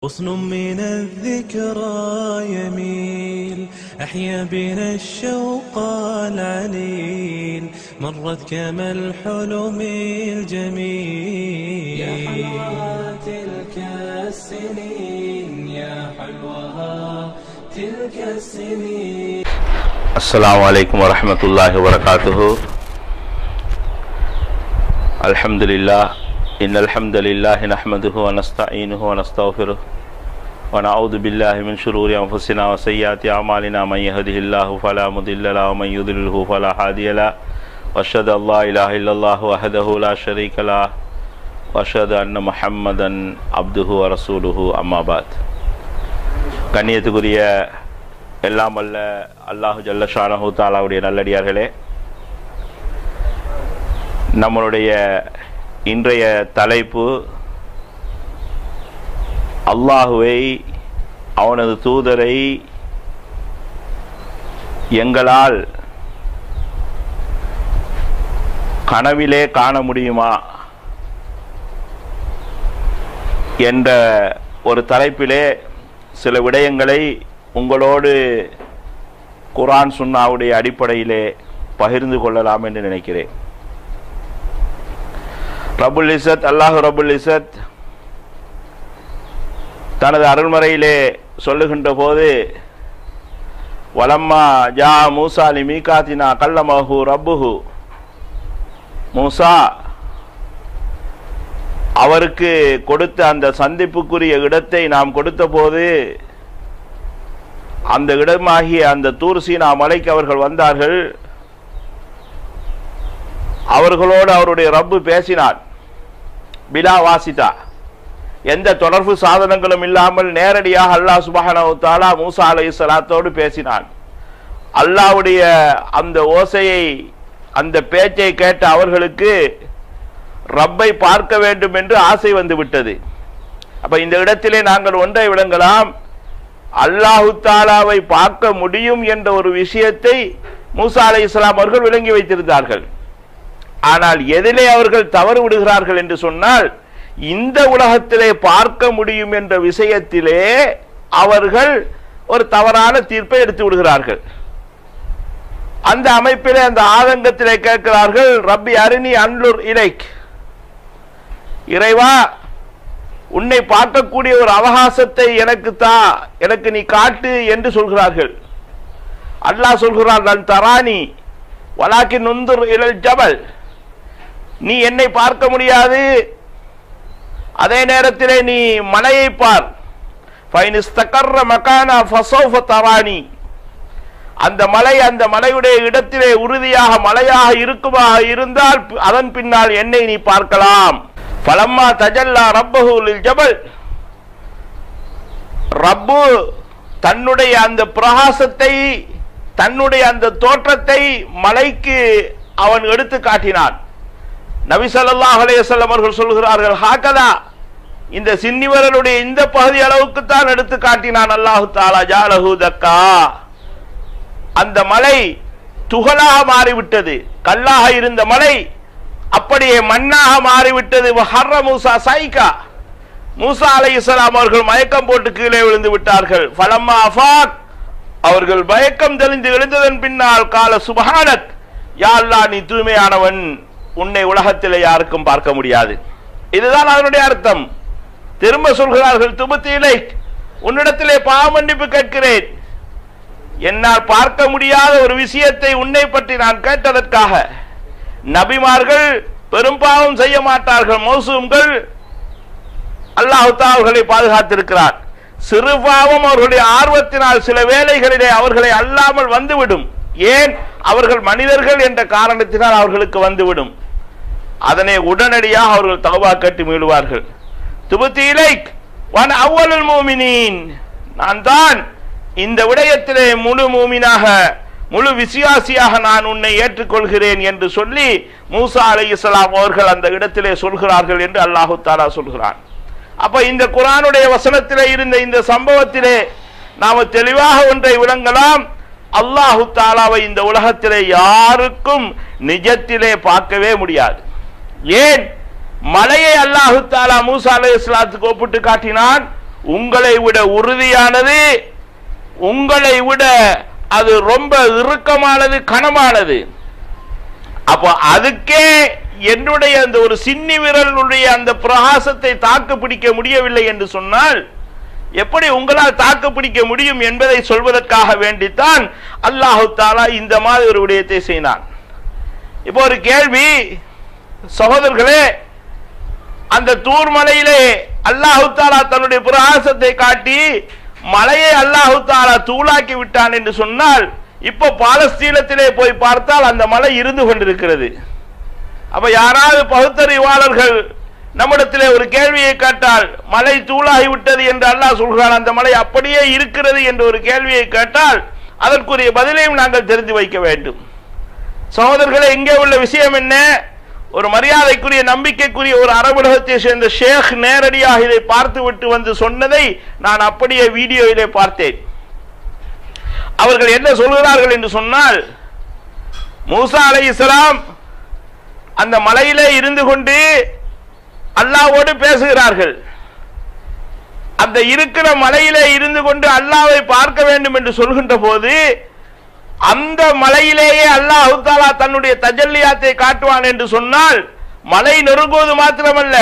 غصن من الذكرى يميل أحيا بنا الشوق العليل مرت كما الحلم الجميل يا حلوها تلك السنين يا حلوها تلك السنين. السلام عليكم ورحمة الله وبركاته. الحمد لله إن الحمد لله نحمده ونستعينه ونستغفره ونعوذ بالله من شرور أنفسنا وسيئات أعمالنا من يهده الله فلا مضل له ومن يضلله فلا هادي له وأشهد أن لا إله إلا الله وحده لا شريك له وأشهد أن محمدا عبده ورسوله أما بعد. கண்ணியத்துக்குரிய எல்லாம் வல்ல அல்லாஹு ஜல்ல ஷானஹு தஆலாவுடைய நல்லடியார்களே, நம்மளுடைய இன்றைய தலைப்பு அல்லாஹுவை அவனது தூதரை எங்களால் கனவிலே காண முடியுமா என்ற ஒரு தலைப்பிலே சில விடயங்களை உங்களோடு குர்ஆன் சுன்னாவுடைய அடிப்படையிலே பகிர்ந்து கொள்ளலாம் என்று நினைக்கிறேன். ரப்புல் இஸ்ஸத் அல்லாஹ் ரப்புல் இஸ்ஸத் தனது அருள்மறையிலே சொல்லுகின்ற போது, வலம்மா ஜா மூசா லிமீகாத்தினா கல்லமஹு ரப்புஹு, மூசா அவருக்கு கொடுத்த அந்த சந்திப்புக்குரிய இடத்தை நாம் கொடுத்த போது அந்த இடமாகிய அந்த தூர் சீனா மலைக்கு அவர்கள் வந்தார்கள். அவர்களோடு அவருடைய ரப்பு பேசினார். பிலா வாசிதா, எந்த தொடர்பு சாதனங்களும் இல்லாமல் நேரடியாக அல்லாஹ் சுப்ஹானஹு வ தஆலா மூசா அலைஹிஸ்ஸலாத்தோடு பேசினான். அல்லாஹ்வுடைய அந்த ஓசையை, அந்த பேச்சை கேட்ட அவர்களுக்கு ரப்பை பார்க்க வேண்டும் என்று ஆசை வந்து விட்டது. அப்ப இந்த இடத்திலே நாங்கள் ஒன்றை விளங்கலாம், அல்லாஹு தஆலாவை பார்க்க முடியும் என்ற ஒரு விஷயத்தை மூசா அலைஹிஸ்ஸலாம் அவர்கள் விளங்கி வைத்திருந்தார்கள். ஆனால் எதிலே அவர்கள் தவறு விடுகிறார்கள் என்று சொன்னால், இந்த உலகத்திலே பார்க்க முடியும் என்ற விஷயத்திலே அவர்கள் ஒரு தவறான தீர்ப்பை எடுத்து விடுகிறார்கள். அந்த அமைப்பிலே அந்த ஆதங்கத்திலே கேட்கிறார்கள், ரப்பி அரினி அன்லுர் இலைக், இறைவா உன்னை பார்க்கக்கூடிய ஒரு அவகாசத்தை எனக்கு தா, எனக்கு நீ காட்டு என்று சொல்கிறார்கள். அல்லாஹ் சொல்கிறான், லன் தரானி வலாக்கின் உன்துர் இலல் ஜபல், நீ என்னை பார்க்க முடியாது, அதே நேரத்திலே நீ மலையை பார், ஃபைன் இஸ்தகர்ர மகானா ஃபஸௌஃப தரானி, அந்த மலை அந்த மலையுடைய இடத்திலே உறுதியாக மலையாக இருக்குமாக இருந்தால் அதன் பின்னால் என்னை நீ பார்க்கலாம். ஃபலம்மா தஜல்லா ரப்பஹு லில் ஜபல், ரப்பு தன்னுடைய அந்த பிரகாசத்தை, தன்னுடைய அந்த தோற்றத்தை மலைக்கு அவன் எடுத்து காட்டினான். நபி ஸல்லல்லாஹு அலைஹி வஸல்லம் அவர்கள் சொல்கிறார்கள், ஹாகதா, இந்த சின்னிவரனுடைய இந்த பகுதி அளவுக்கு தான் எடுத்து காட்டினான் அல்லாஹ் தஆலா. ஜாலஹு தக்கா, அந்த மலை துகளாக மாறிவிட்டது. கல்லாக இருந்த மலை அப்படியே மண்ணாக மாறிவிட்டது. வஹர்ர மூசா சைகா, மூசா அலைஹிஸ்ஸலாம் அவர்கள் மயக்கம் போட்டு கீழே விழுந்து விட்டார்கள். ஃபலம்மா அஃபாக், அவர்கள் மயக்கம் தெளிந்து எழுந்ததன் பின்னால், கால சுப்ஹானக், யா அல்லாஹ் நீ தூய்மையானவன், உன்னை உலகத்திலே யாருக்கும் பார்க்க முடியாது. இதுதான் அதனுடைய அர்த்தம். திரும்ப சொல்கிறார்கள், துபுத்து இலைக், உன்னிடத்திலே பாவ மன்னிப்பு கேட்கிறேன், என்னால் பார்க்க முடியாத ஒரு விஷயத்தை உன்னை பற்றி நான் கேட்டதற்காக. நபிமார்கள் பெரும் பாவம் செய்ய மாட்டார்கள், மௌசூம்கள், அல்லாஹ் தஆலா அவர்களை பாதுகாத்திருக்கிறார். சிறு பாவம் அவர்களுடைய ஆர்வத்தினால் சில வேளைகளிலே அவர்களை அல்லாமல் வந்துவிடும். ஏன்? அவர்கள் மனிதர்கள் என்ற காரணத்தினால் அவர்களுக்கு வந்துவிடும். அதனை உடனடியாக அவர்கள் தௌபா கேட்டு மீளுவார்கள். துபுத்து இலைக் வன அவ்வலுல் மூமினீன், நான் தான் இந்த விடயத்திலே முழு மூமினாக, முழு விசுவாசியாக நான் உன்னை ஏற்றுக்கொள்கிறேன் என்று சொல்லி மூசா அலைஹிஸ்ஸலாம் அவர்கள் அந்த இடத்திலே சொல்கிறார்கள் என்று அல்லாஹ் தஆலா சொல்கிறான். அப்ப இந்த குர்ஆனுடைய வசனத்திலே இருந்த இந்த சம்பவத்திலே நாம தெளிவாக ஒன்றை விளங்கலாம், அல்லாஹ் தஆலாவை இந்த உலகத்திலே யாருக்கும் நிஜத்திலே பார்க்கவே முடியாது. ஏன்? மலையை அல்லாஹ் தஆலா மூசா அலைஹிஸ்ஸலாத்துக்கு ஒப்பிட்டு காட்டினான், உங்களை விட உறுதியானது, உங்களை விட அது ரொம்ப இறுக்கமானது, கனமானது. அப்போ அதுக்கே என்னுடைய அந்த ஒரு சின்னி விரலுடைய அந்த பிரகாசத்தை தாக்கு பிடிக்க முடியவில்லை என்று சொன்னால் எப்படி உங்களால் தாக்கு பிடிக்க முடியும் என்பதை சொல்வதற்காக வேண்டித்தான் அல்லாஹு தஆலா இந்த மாதிரி ஒரு விடயத்தை செய்தான். இப்போ ஒரு கேள்வி சகோதரர்களே, அந்த தூர் மலையிலே அல்லாஹு தஆலா தன்னுடைய பிரகாசத்தை காட்டி மலையை அல்லாஹு தஆலா தூளாக்கி விட்டான் என்று சொன்னால், இப்போ பாலஸ்தீனத்திலே போய் பார்த்தால் அந்த மலை இருந்து கொண்டிருக்கிறது. அப்ப யாராவது பகுத்தறிவாளர்கள் நம்மிடத்திலே ஒரு கேள்வியை கேட்டால், மலை தூளாகி விட்டது என்று அல்லாஹ் சொல்கிறான், அந்த மலை அப்படியே இருக்கிறது என்று ஒரு கேள்வியை கேட்டால் அதற்குரிய பதிலையும் நாங்கள் தெரிந்து வைக்க வேண்டும். சகோதரர்களே, இங்கே உள்ள விஷயம் என்ன? ஒரு மரியாதைக்குரிய நம்பிக்கைக்குரிய ஒரு அரபுலகத்தை சேர்ந்த ஷேக் நேரடியாக இதை பார்த்து விட்டு வந்து சொன்னதை நான் அப்படியே வீடியோவிலே பார்த்தேன். அவர்கள் என்ன சொல்கிறார்கள் என்று சொன்னால், மூசா அலைஹிஸ்ஸலாம் அந்த மலையிலே இருந்து கொண்டு அல்லாஹ்வோடு பேசுகிறார்கள். அந்த இருக்கிற மலையிலே இருந்து கொண்டு அல்லாஹ்வை பார்க்க வேண்டும் என்று சொல்கின்ற போது அந்த மலையிலேயே அல்லாஹ் தஆலா தன்னுடைய தஜல்லியாத்தை காட்டுவான் என்று சொன்னால் மலை நெருங்குவது மாத்திரமல்ல,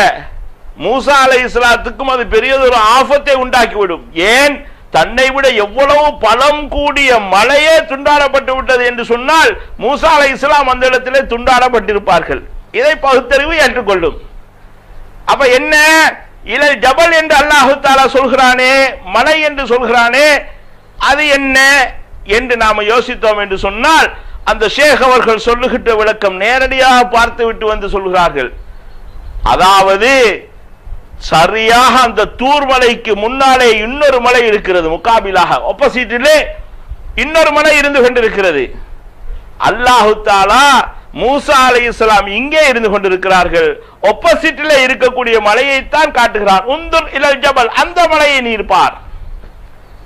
மூசா அலைஹிஸ்ஸலாத்துக்கும் அது பெரியதொரு ஆபத்தை உண்டாக்கிவிடும். ஏன்? தன்னை விட எவ்வளவு பலம் கூடிய மலையே துண்டாடப்பட்டு விட்டது என்று சொன்னால் மூசா அலைஹிஸ்ஸலாம் அந்த இடத்திலே துண்டாடப்பட்டிருப்பார்கள். இதை பகுத்தறிவு ஏற்றுக்கொள்ளும். அப்ப என்ன, இலல் ஜபல் என்று அல்லாஹு தஆலா சொல்கிறானே, மலை என்று சொல்கிறானே, அது என்ன என்று நாம யோசித்தோம் என்று சொன்னால் அந்த ஷேக் அவர்கள் சொல்லுகின்ற விளக்கம் நேரடியாக பார்த்து விட்டு வந்து சொல்கிறார்கள். அதாவது சரியாக அந்த தூர் மலைக்கு முன்னாலே இன்னொரு மலை இருக்கிறது, முகாபிலாக ஆப்போசிட்டிலே இன்னொரு மலை இருந்து கொண்டிருக்கிறது. அல்லாஹு தஆலா மூசா அலைஹிஸ்ஸலாம் இங்கே இருந்து கொண்டிருக்கிறார்கள், ஆப்போசிட்டிலே இருக்கக்கூடிய மலையை தான் காட்டுகிறான். உந்துர் இலல் ஜபல், அந்த மலையை நீர் பார்,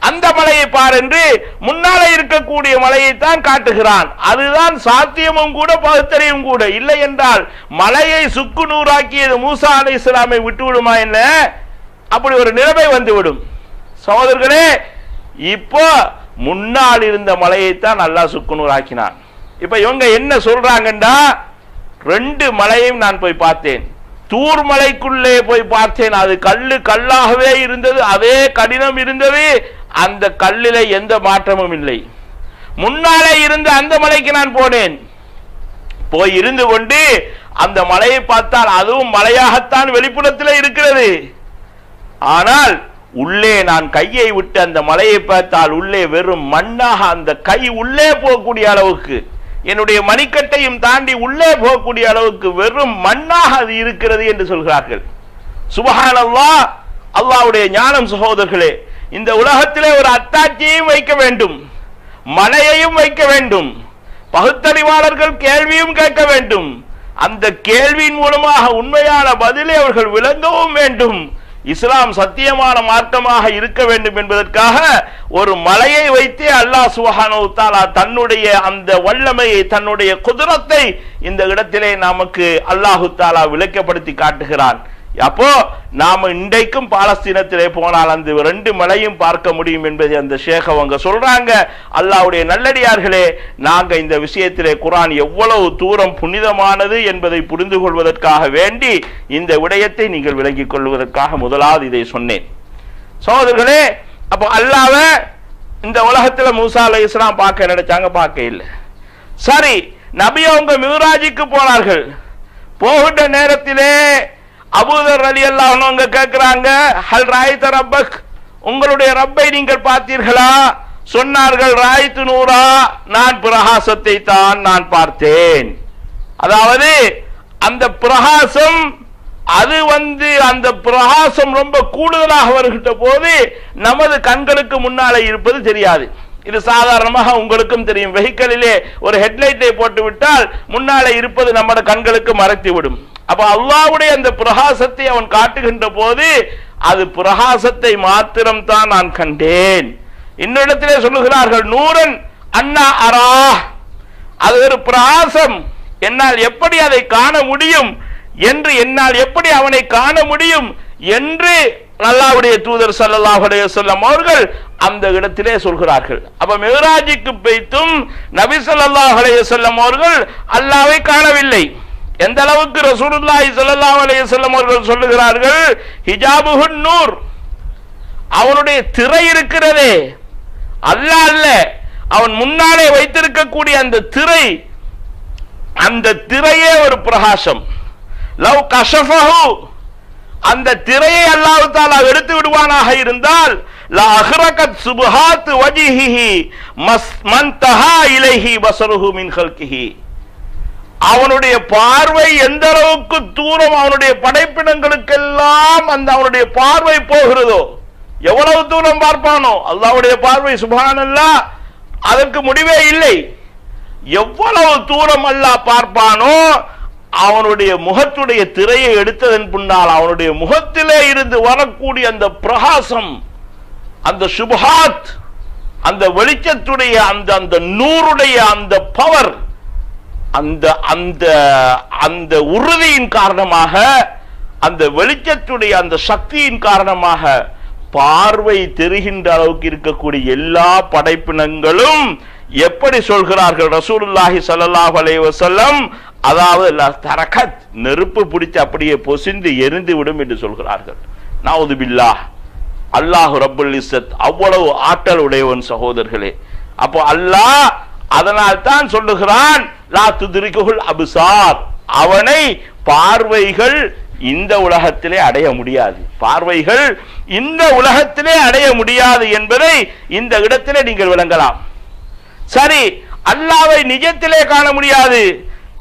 அந்த மலையை பார் என்று முன்னாலே இருக்கக்கூடிய மலையை தான் காட்டுகிறான். அதுதான் சாத்தியமும் கூட பகுத்தறிவும் கூட. இல்லை என்றால் மலையை சுக்கு நூறாக்கியது மூசா அலைஹிஸ்ஸலாமை விட்டுவிடுமா என்ன? அப்படி ஒரு நிலைமை வந்துவிடும். சகோதரர்களே, இப்போ முன்னால் இருந்த மலையைத்தான் அல்லாஹ் சுக்கு நூறாக்கினான். இப்ப இவங்க என்ன சொல்றாங்கண்டா, ரெண்டு மலையையும் நான் போய் பார்த்தேன். தூர் மலைக்குள்ளே போய் பார்த்தேன், அது கல்லு கல்லாகவே இருந்தது, அதே கடினம் இருந்தது, அந்த கல்லிலே எந்த மாற்றமும் இல்லை. முன்னாலே இருந்த அந்த மலைக்கு நான் போனேன், போய் இருந்து கொண்டு அந்த மலையை பார்த்தால் அதுவும் மலையாகத்தான் வெளிப்புறத்திலே இருக்கிறது. ஆனால் உள்ளே நான் கையை விட்டு அந்த மலையை பார்த்தால் உள்ளே வெறும் மண்ணாக, அந்த கை உள்ளே போகக்கூடிய அளவுக்கு, என்னுடைய மணிக்கட்டையும் தாண்டி உள்ளே போகக்கூடிய அளவுக்கு வெறும் மண்ணாக அது இருக்கிறது என்று சொல்கிறார்கள். சுப்ஹானல்லாஹ், அல்லாஹ்வுடைய ஞானம். சகோதரர்களே, இந்த உலகத்திலே ஒரு அத்தாட்சியையும் வைக்க வேண்டும், மலையையும் வைக்க வேண்டும், பகுத்தறிவாளர்கள் கேள்வியும் கேட்க வேண்டும், அந்த கேள்வியின் மூலமாக உண்மையான பதிலை அவர்கள் விளங்கவும் வேண்டும். இஸ்லாம் சத்தியமான மார்க்கமாக இருக்க வேண்டும் என்பதற்காக ஒரு மலையை வைத்தே அல்லாஹ் சுப்ஹானஹு வ தஆலா தன்னுடைய அந்த வல்லமையை, தன்னுடைய குத்ரத்தை இந்த இடத்திலே நமக்கு அல்லாஹ் தஆலா விளக்கப்படுத்தி காட்டுகிறான். அப்போ நாம இன்றைக்கும் பாலஸ்தீனத்திலே போனால் அந்த ரெண்டு மலையும் பார்க்க முடியும் என்பதை அந்த ஷேக் அவங்க சொல்றாங்க. அல்லாஹ்வுடைய நல்லடியார்களே, நாங்க இந்த விஷயத்திலே குர்ஆன் எவ்வளவு தூரம் புனிதமானது என்பதை புரிந்து கொள்வதற்காக வேண்டி இந்த விடயத்தை நீங்கள் விளங்கிக் கொள்வதற்காக முதலாவது இதை சொன்னேன். சகோதரர்களே, அப்போ அல்லாஹ்வ இந்த உலகத்துல மூசா அலைஹிஸ்ஸலாம் பார்க்க நினைச்சாங்க, பார்க்க இல்லை. சரி, நபி அவங்க மிராஜுக்கு போனார்கள். போகின்ற நேரத்திலே அபூதர் ரலியல்லாஹு அன்ஹு கேட்கிறாங்க, ஹல் ராய்த ரப்பக், உங்களுடைய ரப்பை நீங்கள் பார்த்தீர்களா? சொன்னார்கள், ராய்து நூரா, நான் பிரகாசத்தை தான் நான் பார்த்தேன். அதாவது அந்த பிரகாசம், அது அந்த பிரகாசம் ரொம்ப கூடுதலாக வருகின்ற போது நமது கண்களுக்கு முன்னாலே இருப்பது தெரியாது. இது சாதாரணமாக உங்களுக்கும் தெரியும், வெஹிக்கிளிலே ஒரு ஹெட்லைட்டை போட்டு விட்டால் முன்னாலே இருப்பது நம்முடைய கண்களுக்கு மறைத்து விடும். அப்ப அல்லாஹ்வுடைய அந்த பிரகாசத்தை அவன் காட்டுகின்ற போது அது பிரகாசத்தை மாத்திரம் தான் நான் கண்டேன். இன்னொரு சொல்லுகிறார்கள், நூரன் அண்ணா அரா, அது ஒரு பிரகாசம், என்னால் எப்படி அதை காண முடியும் என்று, என்னால் எப்படி அவனை காண முடியும் என்று அல்லாஹ்வுடைய தூதர் ஸல்லல்லாஹு அலைஹி வஸல்லம் அவர்கள் அந்த இடத்திலே சொல்கிறார்கள். அப்ப மிஹ்ராஜுக்கு போய்த்தும் நபி ஸல்லல்லாஹு அலைஹி வஸல்லம் அவர்கள் அல்லாஹ்வை காணவில்லை. எந்த அளவுக்கு ரசூலுல்லாஹி ஸல்லல்லாஹு அலைஹி வஸல்லம் அவர்கள் சொல்லுகிறார்கள், ஹிஜாபுஹுன் நூர், அவனுடைய திரை இருக்கிறதே, அல்லாஹ் அல்ல, அவன் முன்னாலே வைத்திருக்கக்கூடிய அந்த திரை, அந்த திரையே ஒரு பிரகாசம். லவ் கஷஃபஹு, அந்த திரையை அல்லாஹ் தஆலா எடுத்து விடுவானாக இருந்தால் லா அஹ்ரகத் சுபஹாத் வஜ்ஹிஹி மன் தஹா இலைஹி பஸருஹு மின் கல்கிஹி, அவனுடைய பார்வை எந்த அளவுக்கு தூரம் அவனுடைய படைப்பினங்களுக்கெல்லாம் அந்த அவனுடைய பார்வை போகிறதோ, எவ்வளவு தூரம் பார்ப்பானோ, அல்லாஹ்வுடைய பார்வை சுப்ஹானல்லாஹ் அதற்கு முடிவே இல்லை. எவ்வளவு தூரம் அல்லாஹ் பார்ப்பானோ அவனுடைய முகத்துடைய திரையை எடுத்ததன் பின்னால் அவனுடைய முகத்திலே இருந்து வரக்கூடிய அந்த பிரகாசம், அந்த சுபஹாத், அந்த வெளிச்சத்துடைய அந்த அந்த நூறுடைய அந்த பவர், அந்த அந்த அந்த உறுதியின் காரணமாக, அந்த வெளிச்சத்துடைய அந்த சக்தியின் காரணமாக பார்வை தெரிகின்ற அளவுக்கு இருக்கக்கூடிய எல்லா படைப்பினங்களும் எப்படி சொல்கிறார்கள் ரசூலுல்லாஹி ஸல்லல்லாஹு அலைஹி வஸல்லம், அதாவது தரகத், நெருப்பு பிடித்து அப்படியே பொசிந்து எரிந்து விடும் என்று சொல்கிறார்கள். நவுது பில்லாஹ். அல்லாஹ் ரப்புல் இஸ்ஸத் அவ்வளவு ஆற்றல் உடையவன் சகோதரர்களே. அப்போ அல்லாஹ் அதனால் தான் சொல்லுகிறான், லா துத்ரிகுல் அப்சார், அவனை பார்வைகள் இந்த உலகத்திலே அடைய முடியாது, பார்வைகள் இந்த உலகத்திலே அடைய முடியாது என்பதை இந்த இடத்திலே நீங்கள் விளங்கலாம். சரி, அல்லாஹ்வை நிஜத்திலே காண முடியாது,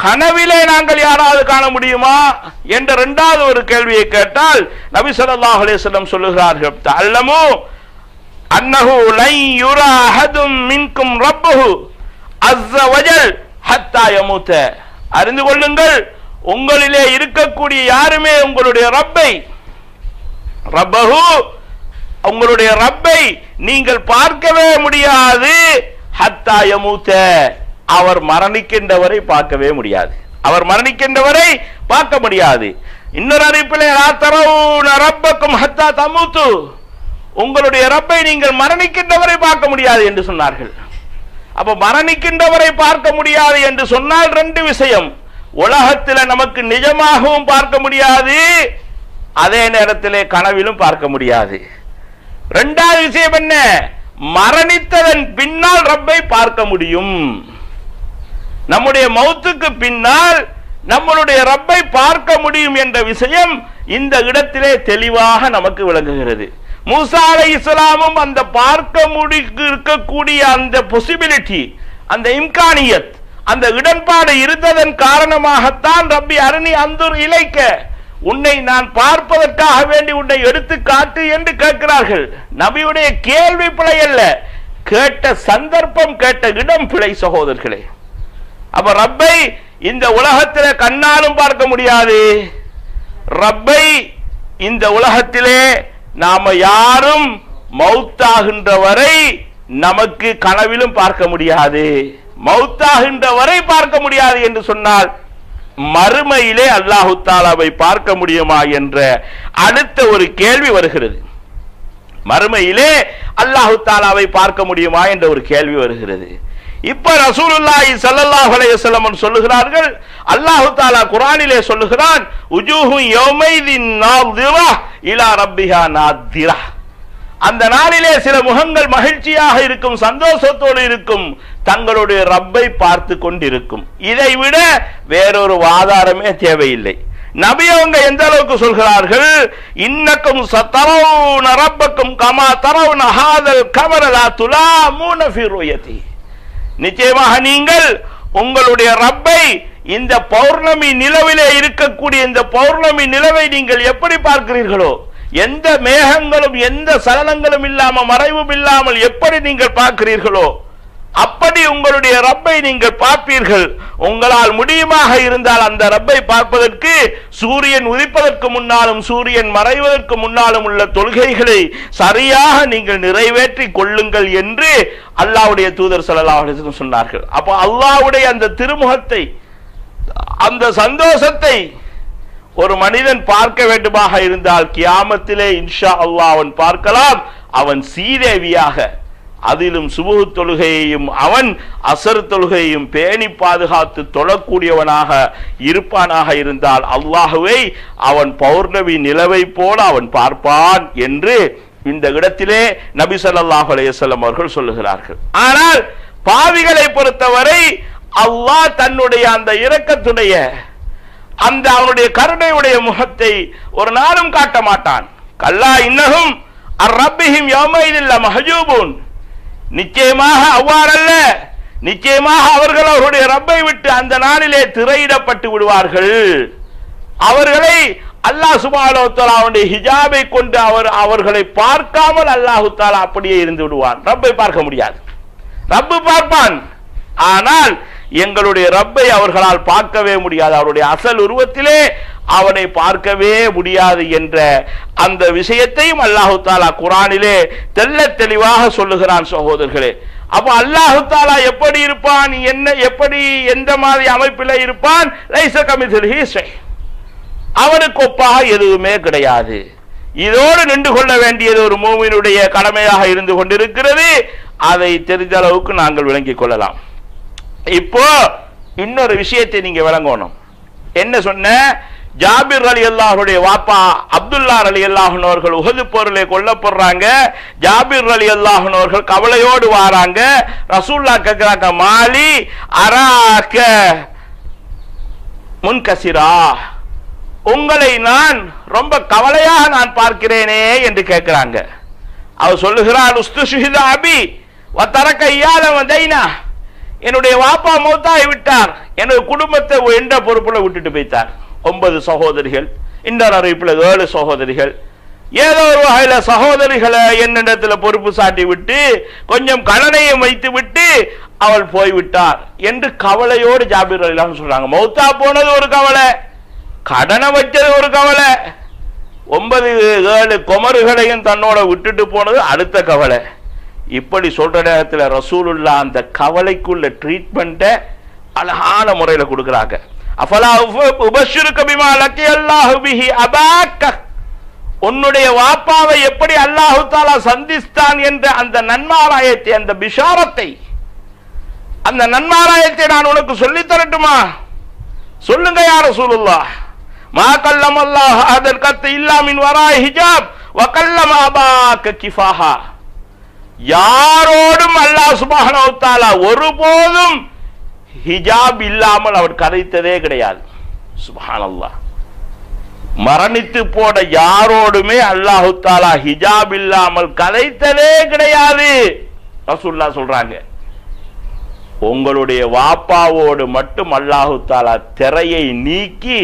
கனவிலே நாங்கள் யாராவது காண முடியுமா என்ற இரண்டாவது ஒரு கேள்வியை கேட்டால் நபி ஸல்லல்லாஹு அலைஹி வஸல்லம் சொல்லுகிறார்கள், தஅல்லமு அன்னஹு லன் யுரா அஹதும் மின்கும் ரப்புஹு அஸ்ஸ வஜல் ஹத்தா யமூத, அறிந்து கொள்ளுங்கள், உங்களிலே இருக்கக்கூடிய யாருமே உங்களுடைய ரப்பை, ரப்பஹு, உங்களுடைய ரப்பை நீங்கள் பார்க்கவே முடியாது, ஹத்தா யமூத, அவர் மரணிக்கின்றவரை பார்க்கவே முடியாது, அவர் மரணிக்கின்றவரை பார்க்க முடியாது. இன்னொரு அறிவிப்பிலே லா தரவுன ரப்பக்கும் ஹத்தா தமூது, உங்களுடைய ரப்பை நீங்கள் மரணிக்கின்றவரை பார்க்க முடியாது என்று சொன்னார்கள். அப்ப மரணிக்கின்றவரை பார்க்க முடியாது என்று சொன்னால் ரெண்டு விஷயம், உலகத்தில் நமக்கு நிஜமாகவும் பார்க்க முடியாது, அதே நேரத்திலே கனவிலும் பார்க்க முடியாது. இரண்டாவது விஷயம் என்ன, மரணித்ததன் பின்னால் ரப்பை பார்க்க முடியும். நம்முடைய மௌத்துக்கு பின்னால் நம்மளுடைய ரப்பை பார்க்க முடியும் என்ற விஷயம் இந்த இடத்திலே தெளிவாக நமக்கு விளங்குகிறது. மூசா அலைஹிஸ்ஸலாமும் அந்த பார்க்க இருக்கக்கூடிய அந்த பாசிபிலிட்டி, அந்த இம்கானியத், அந்த இடன்பாடு இருந்ததன் காரணமாகத்தான் ரப்பி அருணி அந்துர் இலைக்க, உன்னை நான் பார்ப்பதற்காக வேண்டி உன்னை எடுத்து காட்டு என்று கேட்கிறார்கள். நபியுடைய கேள்வி பிழை அல்ல, கேட்ட சந்தர்ப்பம், கேட்ட இடம் பிழை சகோதரர்களே. அப்ப ரப்பை இந்த உலகத்திலே கண்ணாலும் பார்க்க முடியாது, ரப்பை இந்த உலகத்திலே நாம யாரும் மௌத்தாகின்ற வரை நமக்கு கனவிலும் பார்க்க முடியாது, மௌத்தாகின்ற வரை பார்க்க முடியாது என்று சொன்னால் மறுமையிலே அல்லாஹு தஆலாவை பார்க்க முடியுமா என்ற அடுத்த ஒரு கேள்வி வருகிறது. மறுமையிலே அல்லாஹு தஆலாவை பார்க்க முடியுமா என்ற ஒரு கேள்வி வருகிறது. இப்ப ரசூலுல்லாஹி ஸல்லல்லாஹு அலைஹி வஸல்லம் சொல்லுகிறார்கள், அல்லாஹு தஆலா குர்ஆனிலே சொல்லுகிறான், உஜூஹு யௌமைதின் நாதிரா இலா ரப்பிஹா நாதிரா, அந்த நாளிலே சில முகங்கள் மகிழ்ச்சியாக இருக்கும், சந்தோஷத்தோடு இருக்கும், தங்களுடைய ரப்பை பார்த்து கொண்டிருக்கும். இதை விட வேறொரு ஆதாரமே தேவையில்லை. நபி அவங்க எந்த அளவுக்கு சொல்கிறார்கள், இன்னக்கும் சதரவுன ரப்பக்கும் கமா தரவுன ஹாதல் கமர லா துலாமூன ஃபீ ருயதி, நிச்சயமாக நீங்கள் உங்களுடைய ரப்பை இந்த பௌர்ணமி நிலவிலே இருக்கக்கூடிய இந்த பௌர்ணமி நிலவை நீங்கள் எப்படி பார்க்கிறீர்களோ, எந்த மேகங்களும் எந்த சலனங்களும் இல்லாமல் மறைவும் இல்லாமல் எப்படி நீங்கள் பார்க்கிறீர்களோ அப்படி உங்களுடைய ரப்பை நீங்கள் பார்ப்பீர்கள். உங்களால் முடியுமாக இருந்தால் அந்த ரப்பை பார்ப்பதற்கு சூரியன் உதிப்பதற்கு முன்னாலும் சூரியன் மறைவதற்கு முன்னாலும் உள்ள தொழுகைகளை சரியாக நீங்கள் நிறைவேற்றி கொள்ளுங்கள் என்று அல்லாஹ்வுடைய தூதர் ஸல்லல்லாஹு அலைஹி வஸல்லம் சொன்னார்கள். அப்ப அல்லாஹ்வுடைய அந்த திருமுகத்தை, அந்த சந்தோஷத்தை ஒரு மனிதன் பார்க்க வேண்டுமாக இருந்தால் கியாமத்திலே இன்ஷா அல்லாஹ் அவன் பார்க்கலாம். அவன் சீதேவியாக, அதிலும் சுபஹ் தொழுகையையும் அவன் அசர் தொழுகையையும் பேணி பாதுகாத்து தொழக்கூடியவனாக இருப்பானாக இருந்தால் அல்லாஹ்வை அவன் பௌர்ணமி நிலவை போல அவன் பார்ப்பான் என்று இந்த இடத்திலே நபி ஸல்லல்லாஹு அலைஹி வஸல்லம் அவர்கள் சொல்லுகிறார்கள். ஆனால் பாவிகளை பொறுத்தவரை அல்லாஹ் தன்னுடைய அந்த இரக்கத்துடைய அந்த அவனுடைய கருணையுடைய முகத்தை ஒரு நாளும் காட்ட மாட்டான். கல்லா இன்னஹும் அர்-ரப்பிஹிம் யௌமைதில் மஹஜூபூன். நிச்சயமாக அவ்வாறல்ல, நிச்சயமாக அவர்கள் அவருடைய ரப்பை விட்டு அந்த நாளிலே திரையிடப்பட்டு விடுவார்கள். அவர்களை அல்லாஹ் சுப்ஹானஹு வ தஆலா அவருடைய ஹிஜாபை கொண்டு அவர்களை பார்க்காமல் அல்லாஹ் தஆலா அப்படியே இருந்து விடுவான். ரப்பை பார்க்க முடியாது. ரப்பு பார்ப்பான், ஆனால் எங்களுடைய ரப்பை அவர்களால் பார்க்கவே முடியாது. அவருடைய அசல் உருவத்திலே அவனை பார்க்கவே முடியாது என்ற அந்த விஷயத்தையும் அல்லாஹு தஆலா குர்ஆனிலே தெள்ளத் தெளிவாக சொல்லுகிறான். சகோதரர்களே, அப்ப அல்லாஹு தஆலா எப்படி இருப்பான், என்ன எப்படி எந்த மாதிரி அமைப்பில் இருப்பான்? லைஸ கமித்லிஹி ஷை, அவனுக்கு ஒப்பாக எதுவுமே கிடையாது. இதோடு நின்று கொள்ள வேண்டியது ஒரு மூமினுடைய கடமையாக இருந்து கொண்டிருக்கிறது. அதை தெரிந்த அளவுக்கு நாங்கள் விளங்கிக் கொள்ளலாம். இப்போ இன்னொரு விஷயத்தை நீங்க விளங்கணும். என்ன சொன்ன? ஜாபிர் ரலியல்லாஹுடைய வாப்பா அப்துல்லா ரலியல்லாஹு அவர்கள் உஹது போரிலே கொல்லப்படுறாங்க. ஜாபிர் ரலியல்லாஹு அவர்கள் கவலையோடு வராங்க. ரசூலுல்லாஹ் கேக்குறாங்க, மாலி அராக முன்கசிரா, உங்களை நான் ரொம்ப கவலையாக நான் பார்க்கிறேனே என்று கேட்கிறாங்க. அவர் சொல்லுகிறார், உஸ்துஷஹித அபி வ தரக இயால வதைனா, என்னுடைய வாப்பா மௌத்தாகி விட்டார், என்னுடைய குடும்பத்தை என்ற பொறுப்புல விட்டுட்டு போய்த்தார். 9 சகோதரிகள், இன்னொரு அறிவிப்புல 7 சகோதரிகள். ஏதோ ஒரு வகையில சகோதரிகளை என்னிடத்துல பொறுப்பு சாட்டி விட்டு கொஞ்சம் கடனையும் வைத்து விட்டு அவள் போய்விட்டார் என்று கவலையோடு ஜாபிர் ரலியல்லாஹு சொல்றாங்க. மௌத்தா போனது ஒரு கவலை, கடனை வச்சது ஒரு கவலை, 9 குமருகளையும் தன்னோட விட்டுட்டு போனது அடுத்த கவலை. இப்படி சொல்ற நேரத்தில் ரசூலுல்லாஹ் அந்த கவலைக்குள்ள ட்ரீட்மெண்ட்டை அழகான முறையில கொடுக்குறாங்க. அஃபலா உபஷ்ஷிருக பிமா லக்கியல்லாஹு பிஹி அபாக்க, உன்னுடைய வாப்பாவை எப்படி அல்லாஹு தஆலா சந்தித்தான் என்ற அந்த நன்மாராயத்தை, அந்த பிஷாரத்தை, அந்த நன்மாராயத்தை நான் உனக்கு சொல்லி தரட்டுமா? சொல்லுங்க யா ரசூலுல்லாஹ். மா கல்லமல்லாஹு அஹதன் கத் இல்லா மின் வராய் ஹிஜாப் வ கல்லம அபாக்க கிஃபாஹா, யாரோடும் அல்லாஹ் சுப்ஹானஹு வ தஆலா ஒருபோதும் ஹிஜாப் இல்லாமல் அவர் கதைத்ததே கிடையாது. சுப்ஹானல்லாஹ். மரணித்து போன யாரோடுமே அல்லாஹு தஆலா ஹிஜாப் இல்லாமல் கதைத்ததே கிடையாது. ரசூலுல்லாஹ் சொல்றாங்க, உங்களுடைய வாப்பாவோடு மட்டும் அல்லாஹு தஆலா திரையை நீக்கி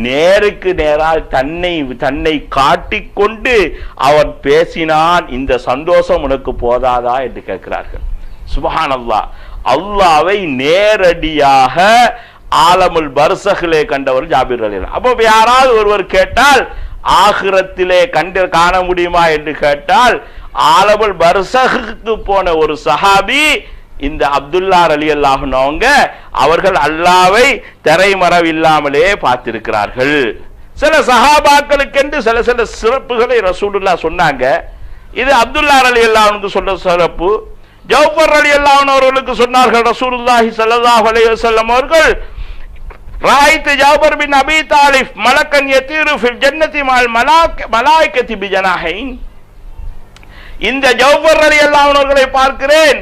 நேருக்கு நேரால் தன்னை காட்டிக்கொண்டு அவர் பேசினான், இந்த சந்தோஷம் உனக்கு போதாதா என்று கேட்கிறார்கள். சுப்ஹானல்லாஹ். அல்லாஹ்வை நேரடியாக ஆலமுல் பர்சஹிலே கண்டவர் ஜாபிர் ரலியல்லாஹு. அப்போ யாராவது ஒருவர் கேட்டால் ஆகிரத்திலே காண முடியுமா என்று கேட்டால், ஆலமுல் பர்சஹுக்கு போன ஒரு சஹாபி இந்த அப்துல்லா ரலியல்லாஹு அவங்க, அவர்கள் அல்லாஹ்வை திரைமறைவில்லாமலே பார்த்திருக்கிறார்கள். சில சஹாபாக்களுக்கென்று சில சில சிறப்புகளை ரசூலுல்லாஹ் சொன்னாங்க. இது அப்துல்லா ரலியல்லாஹு சொன்ன சிறப்பு. ஜௌஃபர் ரலியல்லாஹு அவர்களுக்கு சொன்னார்கள் ரசூலுல்லாஹி ஸல்லல்லாஹு அலைஹி வஸல்லம் அவர்கள், ராயித்து ஜௌஃபர் பின் அபி தாலிப் மலக்கன் யதீரு ஃபில் ஜன்னதி மஅல் மலாயிகதி பிஜனாஹைன், இந்த ஜௌஃபர் ரலியல்லாஹு அவர்களை பார்க்கிறேன்,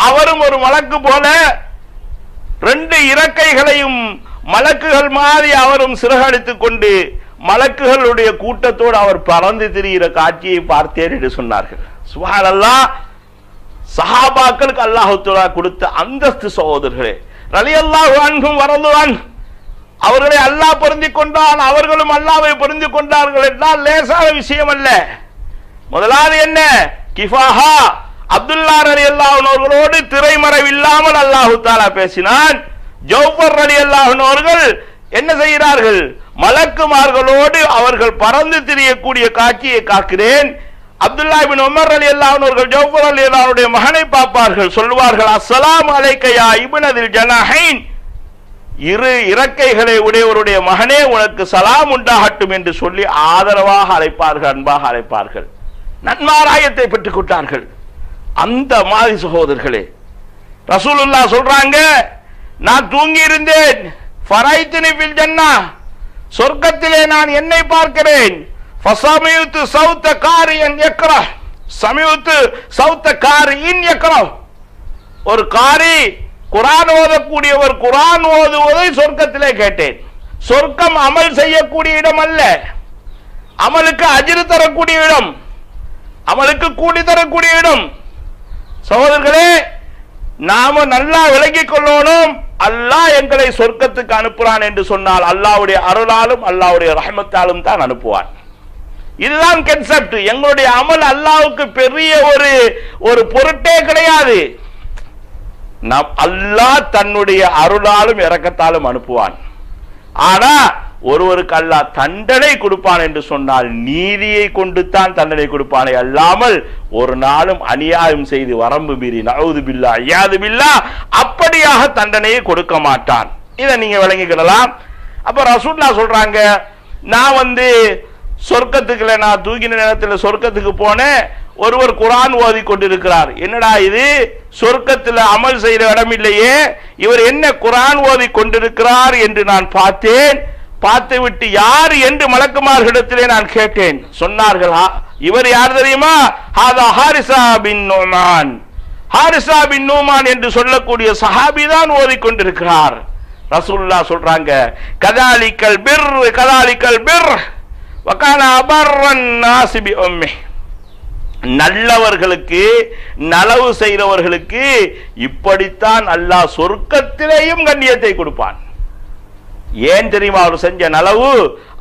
அவரும் ஒரு மலக்கு போல 2 இறக்கைகளையும் மலக்குகள் மாதிரி அவரும் சிறகடித்துக் கொண்டு மலக்குகளுடைய கூட்டத்தோடு அவர் பறந்து திரிகிற காட்சியை பார்த்தேன் என்று சொன்னார்கள். சுப்ஹானல்லாஹ். சஹாபாக்களுக்கு அல்லாஹ் தஆலா கொடுத்த அந்தஸ்து சகோதரர்களே. ரலியல்லாஹு அன்ஹும் வரதுவான், அவர்களை அல்லாஹ் பொருந்திக் கொண்டான், அவர்களும் அல்லாஹ்வை பொருந்திக் கொண்டார்கள் என்றால் லேசான விஷயம் அல்ல. முதலாவது என்ன? கிஃபாஹா, அப்துல்லா ரலியல்லாஹு அவர்களோடு திரைமறைவு இல்லாமல் அல்லாஹ் தஆலா பேசினான். ஜௌஃபர் ரலியல்லாஹு அவர்கள் என்ன செய்கிறார்கள்? மலக்குமார்களோடு அவர்கள் பறந்து திரியக்கூடிய காட்சியை காக்கிறேன். அப்துல்லா இப்னு உமர் ரலியல்லாஹு அவர்கள் ஜௌஃபர் ரலியல்லாஹுடைய மகனை பார்ப்பார்கள், சொல்வார்கள், அஸ்ஸலாமு அலைக்க யா இப்னதில் ஜனாஹைன், இரு இறக்கைகளை உடையவருடைய மகனே உனக்கு சலாம் உண்டாகட்டும் என்று சொல்லி ஆதரவாக அழைப்பார்கள், அன்பாக அழைப்பார்கள், நன்மாராயத்தை பெற்றுக் கொண்டார்கள். அந்த மாதிரி சகோதரர்களே ரசூலுல்லாஹ் சொல்றாங்க, நான் தூங்கி இருந்தேன், ஃபரைத்னி ஃபில் ஜன்னah, சொர்க்கத்திலே நான் என்னை பார்க்கிறேன். ஃபஸமியுது சௌத காரியின் யக்ரா, சமியுது சௌத காரியின் யக்ரா, ஒரு காரி குர்ஆன் ஓதக்கூடியவர் குர்ஆன் ஓதுவதை சொர்க்கத்திலே கேட்டேன். சொர்க்கம் அமல் செய்யக்கூடிய இடம் அல்ல, அமலுக்கு அஜ்ர் தரக்கூடிய இடம், அமலுக்கு கூலி தரக்கூடிய இடம். சகோதரர்களே, நாம நல்லா விளங்கிக் கொள்ளணும். அல்லாஹ் எங்களை சொர்க்கத்துக்கு அனுப்புறான் என்று சொன்னால் அல்லாஹ்வுடைய அருளாலும் அல்லாஹ்வுடைய ரஹ்மத்தாலும் தான் அனுப்புவான். இதுதான் கான்செப்ட். எங்களுடைய அமல் அல்லாஹ்வுக்கு பெரிய ஒரு பொருட்டே கிடையாது. நாம் அல்லாஹ் தன்னுடைய அருளாலும் இரக்கத்தாலும் அனுப்புவான். ஆனா ஒருவருக்கு அல்லாஹ் தண்டனை கொடுப்பான் என்று சொன்னால் நீதியை கொண்டு தான் தண்டனை கொடுப்பானே அல்லாமல் ஒரு நாளும் அநியாயம் செய்து வரம்பு மீறி நஊது பில்லாஹ் யாது பில்லாஹ் அப்படியாக தண்டனையை கொடுக்க மாட்டான். இதை நீங்க விளங்கிக்கலாம். அப்ப ரசூலுல்லாஹ் சொல்றாங்க, நான் சொர்க்கத்துக்குள்ள நான் தூங்கின நேரத்தில் சொர்க்கத்துக்கு போனேன், ஒருவர் குர்ஆன் ஓதி கொண்டிருக்கிறார். என்னடா இது, சொர்க்கத்தில் அமல் செய்யற இடம் இல்லையே, இவர் என்ன குர்ஆன் ஓதி கொண்டிருக்கிறார் என்று நான் பார்த்தேன். பார்த்து விட்டு யார் என்று மலக்குமார்களிடத்திலே நான் கேட்டேன். சொன்னார்கள், இவர் யார் தெரியுமா, ஹாதா ஹாரிஸா பின் நுமான், ஹாரிஸா பின் நுமான் என்று சொல்லக்கூடிய சஹாபி தான் ஓதி கொண்டிருக்கிறார். ரசூலுல்லாஹ் சொல்றாங்க, கதாலிக்கல் பிர் கதாலிக்கல் பிர் வகான அபர்ரன் நாஸி பி உம்மி, நல்லவர்களுக்கு நலவு செய்தவர்களுக்கு இப்படித்தான் அல்லாஹ் சொர்க்கத்திலேயும் கண்ணியத்தை கொடுப்பான். ஏன் தெரியுமா, அவர் செஞ்ச நலவு,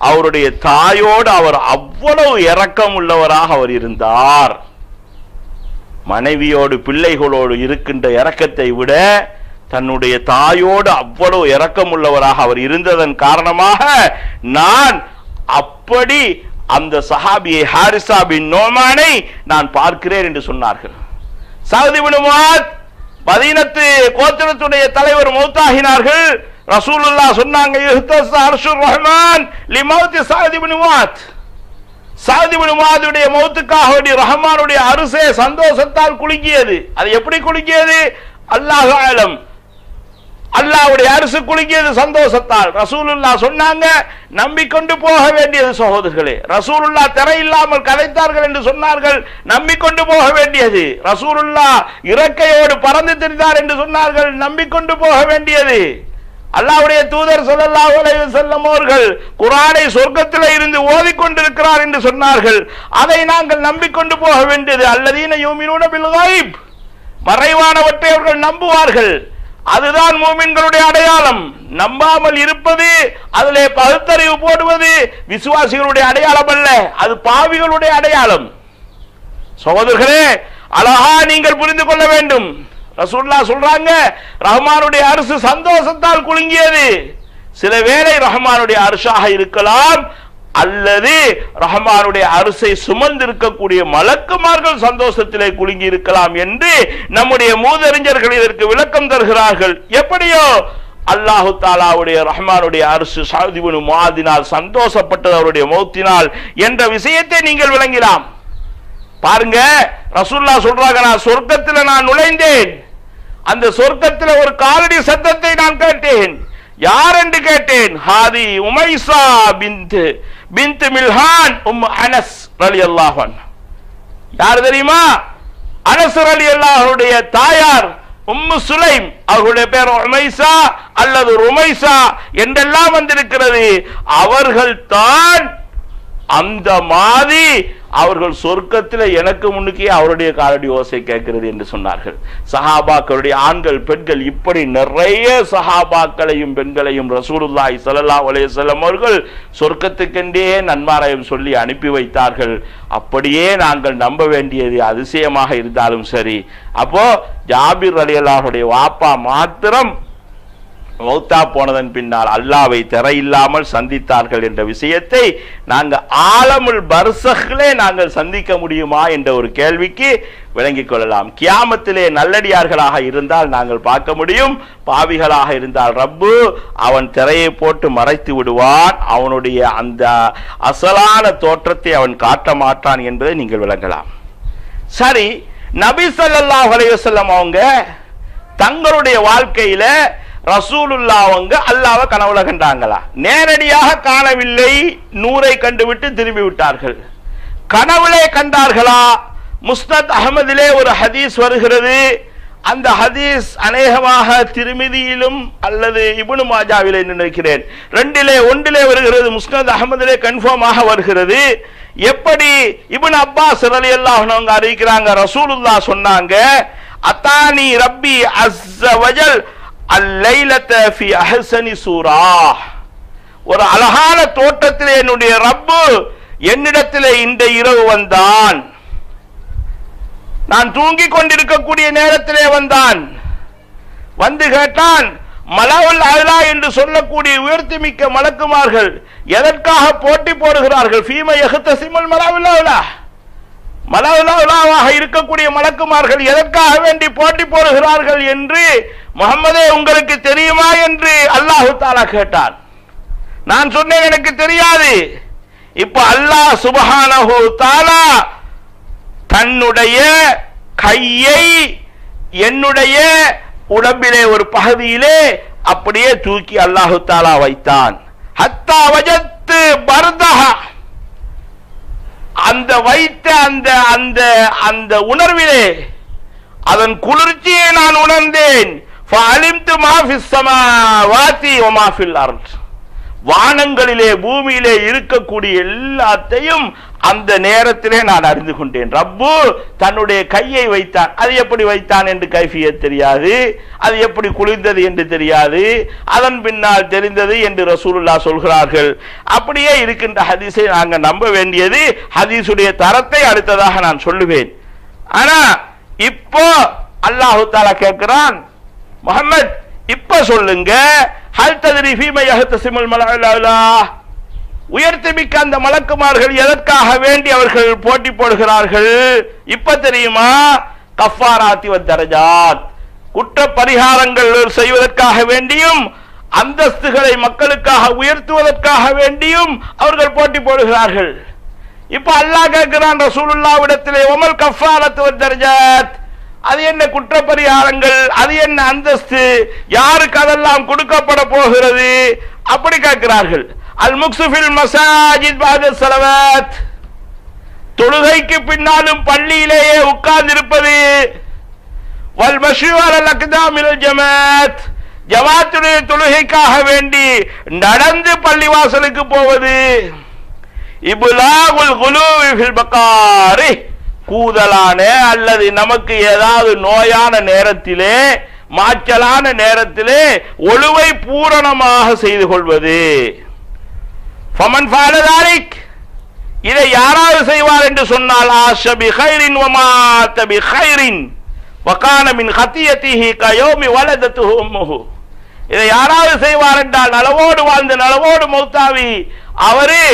அவருடைய தாயோடு அவர் அவ்வளவு இரக்கம் உள்ளவராக அவர் இருந்தார். மனைவியோடு பிள்ளைகளோடு இருக்கின்ற இரக்கத்தை விட தன்னுடைய தாயோடு அவ்வளவு இரக்கம் உள்ளவராக அவர் இருந்ததன் காரணமாக நான் அப்படி அந்த சஹாபியை ஹாரிஸா பின் நுமானை நான் பார்க்கிறேன் என்று சொன்னார்கள். சஅத் இப்னு முஆத் மதீனத்து கோத்திரத்துடைய தலைவர் மௌத்தாகினார்கள். ரசூலுல்லாஹ் சொன்னாங்க, இஹ்தஸ அர்ஷுர் ரஹ்மான் லிமௌத் சஅத் இப்னு முஆத், சஅத் இப்னு முஆதுடைய மௌத்துக்காக வேண்டி ரஹ்மானுடைய அரிசே சந்தோஷத்தால் குலுங்கியது. அது எப்படி குலுங்கியது அல்லாஹ் ஆலம், அல்லாஹ்வுடைய அரிசு குலுங்கியது சந்தோஷத்தால். ரசூலுல்லாஹ் சொன்னாங்க, நம்பிக்கொண்டு போக வேண்டியது சகோதரர்களே. ரசூலுல்லாஹ் திரை இல்லாமல் கதைத்தார்கள் என்று சொன்னார்கள், நம்பிக்கொண்டு போக வேண்டியது. ரசூலுல்லாஹ் இறக்கையோடு பறந்து திரிந்தார் என்று சொன்னார்கள், நம்பிக்கொண்டு போக வேண்டியது. அல்லாஹ்வுடைய தூதர் ஸல்லல்லாஹு அலைஹி வஸல்லம் அவர்கள் குர்ஆனை சொர்க்கத்திலே இருந்து ஓதிக்கொண்டிருக்கிறார் என்று சொன்னார்கள், அதை நாங்கள் நம்பிக்கொண்டு போக வேண்டியது. அல்லதீன யுமினூன பில் கைப், மறைவானவற்றை அவர்கள் நம்புவார்கள். அதுதான் மூமின்களுடைய அடையாளம். நம்பாமல் இருப்பது, அதிலே பகுத்தறிவு போடுவது விசுவாசிகளுடைய அடையாளம் அல்ல, அது பாவிகளுடைய அடையாளம். சகோதரர்களே, அழகா நீங்கள் புரிந்து கொள்ள வேண்டும். ரசூலுல்லாஹ் சொல்றாங்க, ரஹ்மானுடைய அரிசு சந்தோஷத்தால் குலுங்கியது. சில வேளை ரஹ்மானுடைய அரிசாக இருக்கலாம், அல்லது ரஹ்மானுடைய அரிசை சுமந்திருக்கக்கூடிய மலக்குமார்கள் சந்தோஷத்திலே குலுங்கி இருக்கலாம் என்று நம்முடைய மூதறிஞர்கள் இதற்கு விளக்கம் தருகிறார்கள். எப்படியோ அல்லாஹு தாலாவுடைய ரஹ்மானுடைய அரிசு சஅத் இப்னு முஆதினால் சந்தோஷப்பட்டது அவருடைய மௌத்தினால் என்ற விஷயத்தை நீங்கள் விளங்கலாம். பாருங்க, ரசூலுல்லாஹ் சொல்றாங்க, நான் சொர்க்கத்தில் நான் நுழைந்தேன், அந்த சொர்க்கத்தில் ஒரு காலடி சத்தத்தை நான் கேட்டேன். யார் என்று கேட்டேன். ஹாதி உமைசா பின்த் மில்ஹான் அனஸ் ரலியல்லாஹு அன்ஹு. யார் தெரியுமா, அனஸ் ரலியல்லாஹு அன்ஹுடைய தாயார் சுலைம், அவர்களுடைய பேர் உமைசா அல்லது ருமைசா என்றெல்லாம் வந்திருக்கிறது. அவர்கள் தான் அந்த மாதிரி அவர்கள் சொர்க்கத்தில் எனக்கு முன்னுக்கே அவருடைய காலடி ஓசை கேட்கிறது என்று சொன்னார்கள். சஹாபாக்களுடைய ஆண்கள் பெண்கள் இப்படி நிறைய சஹாபாக்களையும் பெண்களையும் ரசூலுல்லாஹி ஸல்லல்லாஹு அலைஹி வஸல்லம் அவர்கள் சொர்க்கத்துக்கென்றே நன்மாராயம் சொல்லி அனுப்பி வைத்தார்கள். அப்படியே நாங்கள் நம்ப வேண்டியது அதிசயமாக இருந்தாலும் சரி. அப்போ ஜாபிர் ரலியல்லாஹுடைய வாப்பா மாத்திரம் மௌத்தா போனதன் பின்னால் அல்லாஹ்வை தரையில்லாமல் சந்தித்தார்கள் என்ற விஷயத்தை நாங்கள் ஆலமுல் பர்சக்லே நாங்கள் சந்திக்க முடியுமா என்ற ஒரு கேள்விக்கு விளங்கிக் கொள்ளலாம். கியாமத்திலே நல்லடியார்களாக இருந்தால் நாங்கள் பார்க்க முடியும், பாவிகளாக இருந்தால் ரப்பு அவன் திரையை போட்டு மறைத்து விடுவான், அவனுடைய அந்த அசலான தோற்றத்தை அவன் காட்ட மாட்டான் என்பதை நீங்கள் விளங்கலாம். சரி, நபி ஸல்லல்லாஹு அலைஹி வஸல்லம் அவங்க தங்களுடைய வாழ்க்கையில ரசூலுல்லாஹ் அவங்க அல்லாஹ்வை கனவுல கண்டாங்களா? நேரடியாக காணவில்லை, நூரை கண்டுவிட்டு திரும்பி விட்டார்கள். கனவுலே கண்டார்களா? முஸ்னத் அஹ்மதிலே ஒரு ஹதீஸ் வருகிறது. அந்த ஹதீஸ் அநேகமாக திருமிதியிலும் அல்லது இப்னு மாஜாவிலே நினைக்கிறேன், ஒன்றிலே வருகிறது. முஸ்னத் அஹ்மதிலே கன்ஃபார்மாக வருகிறது. எப்படி இப்னு அப்பாஸ் ரலியல்லாஹு அன்ஹு அறிவிக்கிறாங்க, ரசூலுல்லாஹ் சொன்னாங்க, அத்தானி ரப்பி அஸ்ஸ வஜல் அல்லைலத ஃபி அஹ்ஸனி சூரா, ஒரு அழகான தோற்றத்திலே என்னுடைய ரப்பு என்னிடத்திலே இந்த இரவு வந்தான். நான் தூங்கிக் கொண்டிருக்கக்கூடிய நேரத்திலே வந்தான். வந்து கேட்டான், மலவுல் அலா என்று சொல்லக்கூடிய உயர்த்தி மிக்க மலக்குமார்கள் எதற்காக போட்டி போடுகிறார்கள்? ஃபீம யஹ்தஸிமுல் மலவுல் அலா, மலவுலாவாக இருக்கக்கூடிய மலக்குமார்கள் எதற்காக வேண்டி போட்டி போடுகிறார்கள் என்று முஹம்மதே உங்களுக்கு தெரியுமா என்று அல்லாஹு தஆலா கேட்டான். நான் சொன்னேன் எனக்கு தெரியாது. இப்ப அல்லாஹ் சுப்ஹானஹு தஆலா தன்னுடைய கையை என்னுடைய உடம்பிலே ஒரு பகுதியிலே அப்படியே தூக்கி அல்லாஹு தஆலா வைத்தான். ஹத்தா வஜத்து பர்தஹா, அந்த வைத்த அந்த அந்த அந்த உணர்விலே அதன் குளிர்ச்சியை நான் உணர்ந்தேன். ஃபஅலிம்து மா ஃபிஸ் ஸமாவாதி வ மா ஃபில் அர்த், வானங்களிலே பூமியிலே இருக்கக்கூடிய எல்லாத்தையும் அந்த நேரத்திலே நான் அறிந்து கொண்டேன். ரப்பு தன்னுடைய கையை வைத்தான். அது எப்படி வைத்தான் என்று கைஃபியத் தெரியாது, அது எப்படி குளிர்ந்தது என்று தெரியாது, அதன் பின்னால் தெரிந்தது என்று ரசூலுல்லாஹ் சொல்கிறார்கள். அப்படியே இருக்கின்ற ஹதீஸை நாங்கள் நம்ப வேண்டியது. ஹதீஸுடைய தரத்தை அடுத்ததாக நான் சொல்லுவேன். ஆனா இப்போ அல்லாஹு தஆலா கேட்கிறான், முஹம்மத் இப்ப சொல்லுங்க, ஹல் தத்ரி ஃபீமா யஹ்தஸிமுல் மலஉல் அலா, உயர்த்தி மிக்க அந்த மலக்குமார்கள் எதற்காக வேண்டி அவர்கள் போட்டி போடுகிறார்கள்? இப்ப தெரியுமா? கஃபாராத்தி வத் தரஜாத், குற்ற பரிகாரங்கள் செய்வதற்காக வேண்டியும் அந்தஸ்துகளை மக்களுக்காக உயர்த்துவதற்காக வேண்டியும் அவர்கள் போட்டி போடுகிறார்கள். இப்ப அல்லாஹ் கேட்கிறான் ரசூலுல்லாஹ்விடத்திலே, வமல் கஃபாரத்து வத் தரஜாத், அது என்ன குற்ற பரிகாரங்கள், அது என்ன அந்தஸ்து, யாருக்கு அதெல்லாம் கொடுக்கப்பட போகிறது அப்படி கேட்கிறார்கள். அல் முக்ஸு ஃபில் மசாஜித் பஅத ஸலவாத், தொழுகைக்கு பின்னாலும் பள்ளியிலேயே உட்கார்ந்திருப்பது. வல் மஷ்யூ அலல் அக்தாமில் ஜமாத், ஜமாத்துடைய தொழுகைக்காக வேண்டி நடந்து பள்ளிவாசலுக்கு போவது. இப்லாகுல் குலூவி ஃபில் பகாரி, கூதலான அல்லது நமக்கு ஏதாவது நோயான நேரத்திலே மாற்றலான நேரத்திலே ஒழுவை பூரணமாக செய்து கொள்வது. ஃபமன் ஃபஅல ذلك, இதை யாராவது செய்வார் என்று சொன்னால் ஆஷ பிகைரின் வமாத பிகைரின் வகான மின் ஹத்தியத்திஹி கயௌமி வலதத்துஹு உம்முஹு, இதை யாராவது செய்வார் என்றால் நலவோடு வாழ்ந்து நலவோடு மௌத்தாவி அவரே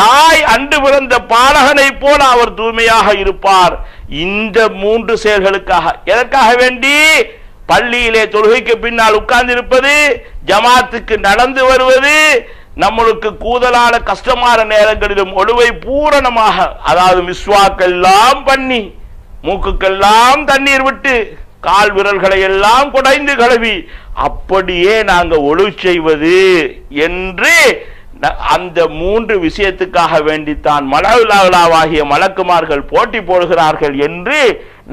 தாய் அன்று பிறந்த பாலகனை போல அவர் தூய்மையாக இருப்பார். இந்த மூன்று செயல்களுக்காக, எதற்காக வேண்டி? பள்ளியிலே தொழுகைக்கு பின்னால் உட்கார்ந்து இருப்பது, ஜமாத்துக்கு நடந்து வருவது, நம்மளுக்கு கூதலான கஷ்டமான நேரங்களிலும் ஒழுவை பூரணமாக, அதாவது மிஸ்வாக்கெல்லாம் பண்ணி மூக்குக்கெல்லாம் தண்ணீர் விட்டு கால் விரல்களை எல்லாம் குடைந்து கழுவி அப்படியே நாங்கள் ஒழு செய்வது என்று அந்த மூன்று விஷயத்துக்காக வேண்டித்தான் மலவுலாவாகிய மலக்குமார்கள் போட்டி போடுகிறார்கள் என்று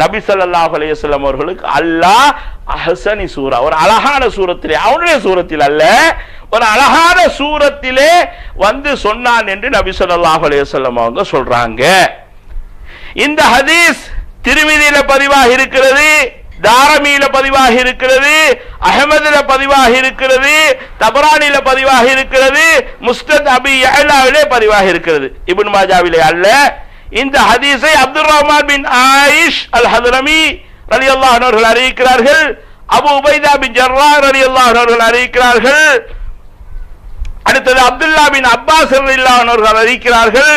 நபி ஸல்லல்லாஹு அலைஹி வஸல்லம் அவர்களுக்கு அல்லாஹ் அஹ்ஸனி சூரா, ஒரு அழகான சூரத்திலே, அவனுடைய சூரத்தில் அல்ல, ஒரு அழகான சூரத்திலே வந்து சொன்னான் என்று நபி ஸல்லல்லாஹு அலைஹி வஸல்லம் அவங்க சொல்றாங்க. இந்த ஹதீஸ் திருமிதியில பதிவாக இருக்கிறது, தாரமியில பதிவாக இருக்கிறது, அஹ்மதுல பதிவாக இருக்கிறது, தபரானில பதிவாக இருக்கிறது, முஸ்னத் அபி யஅலாவிலே பதிவாக இருக்கிறது, இப்னு மாஜாவிலே அல்ல. இந்த ஹதீஸை அப்துர் ரஹ்மான் பின் ஆயிஷ் அல் ஹத்ரமி ரலியல்லாஹு அன்ஹு அவர்கள் அறிவிக்கிறார்கள். அபூ உபைதா பின் ஜர்ராஹ் ரலியல்லாஹு அன்ஹு அவர்கள் அறிவிக்கிறார்கள். அடுத்தது அப்துல்லா பின் அப்பாஸ் ரலியல்லாஹு அன்ஹு அவர்கள் அறிவிக்கிறார்கள்.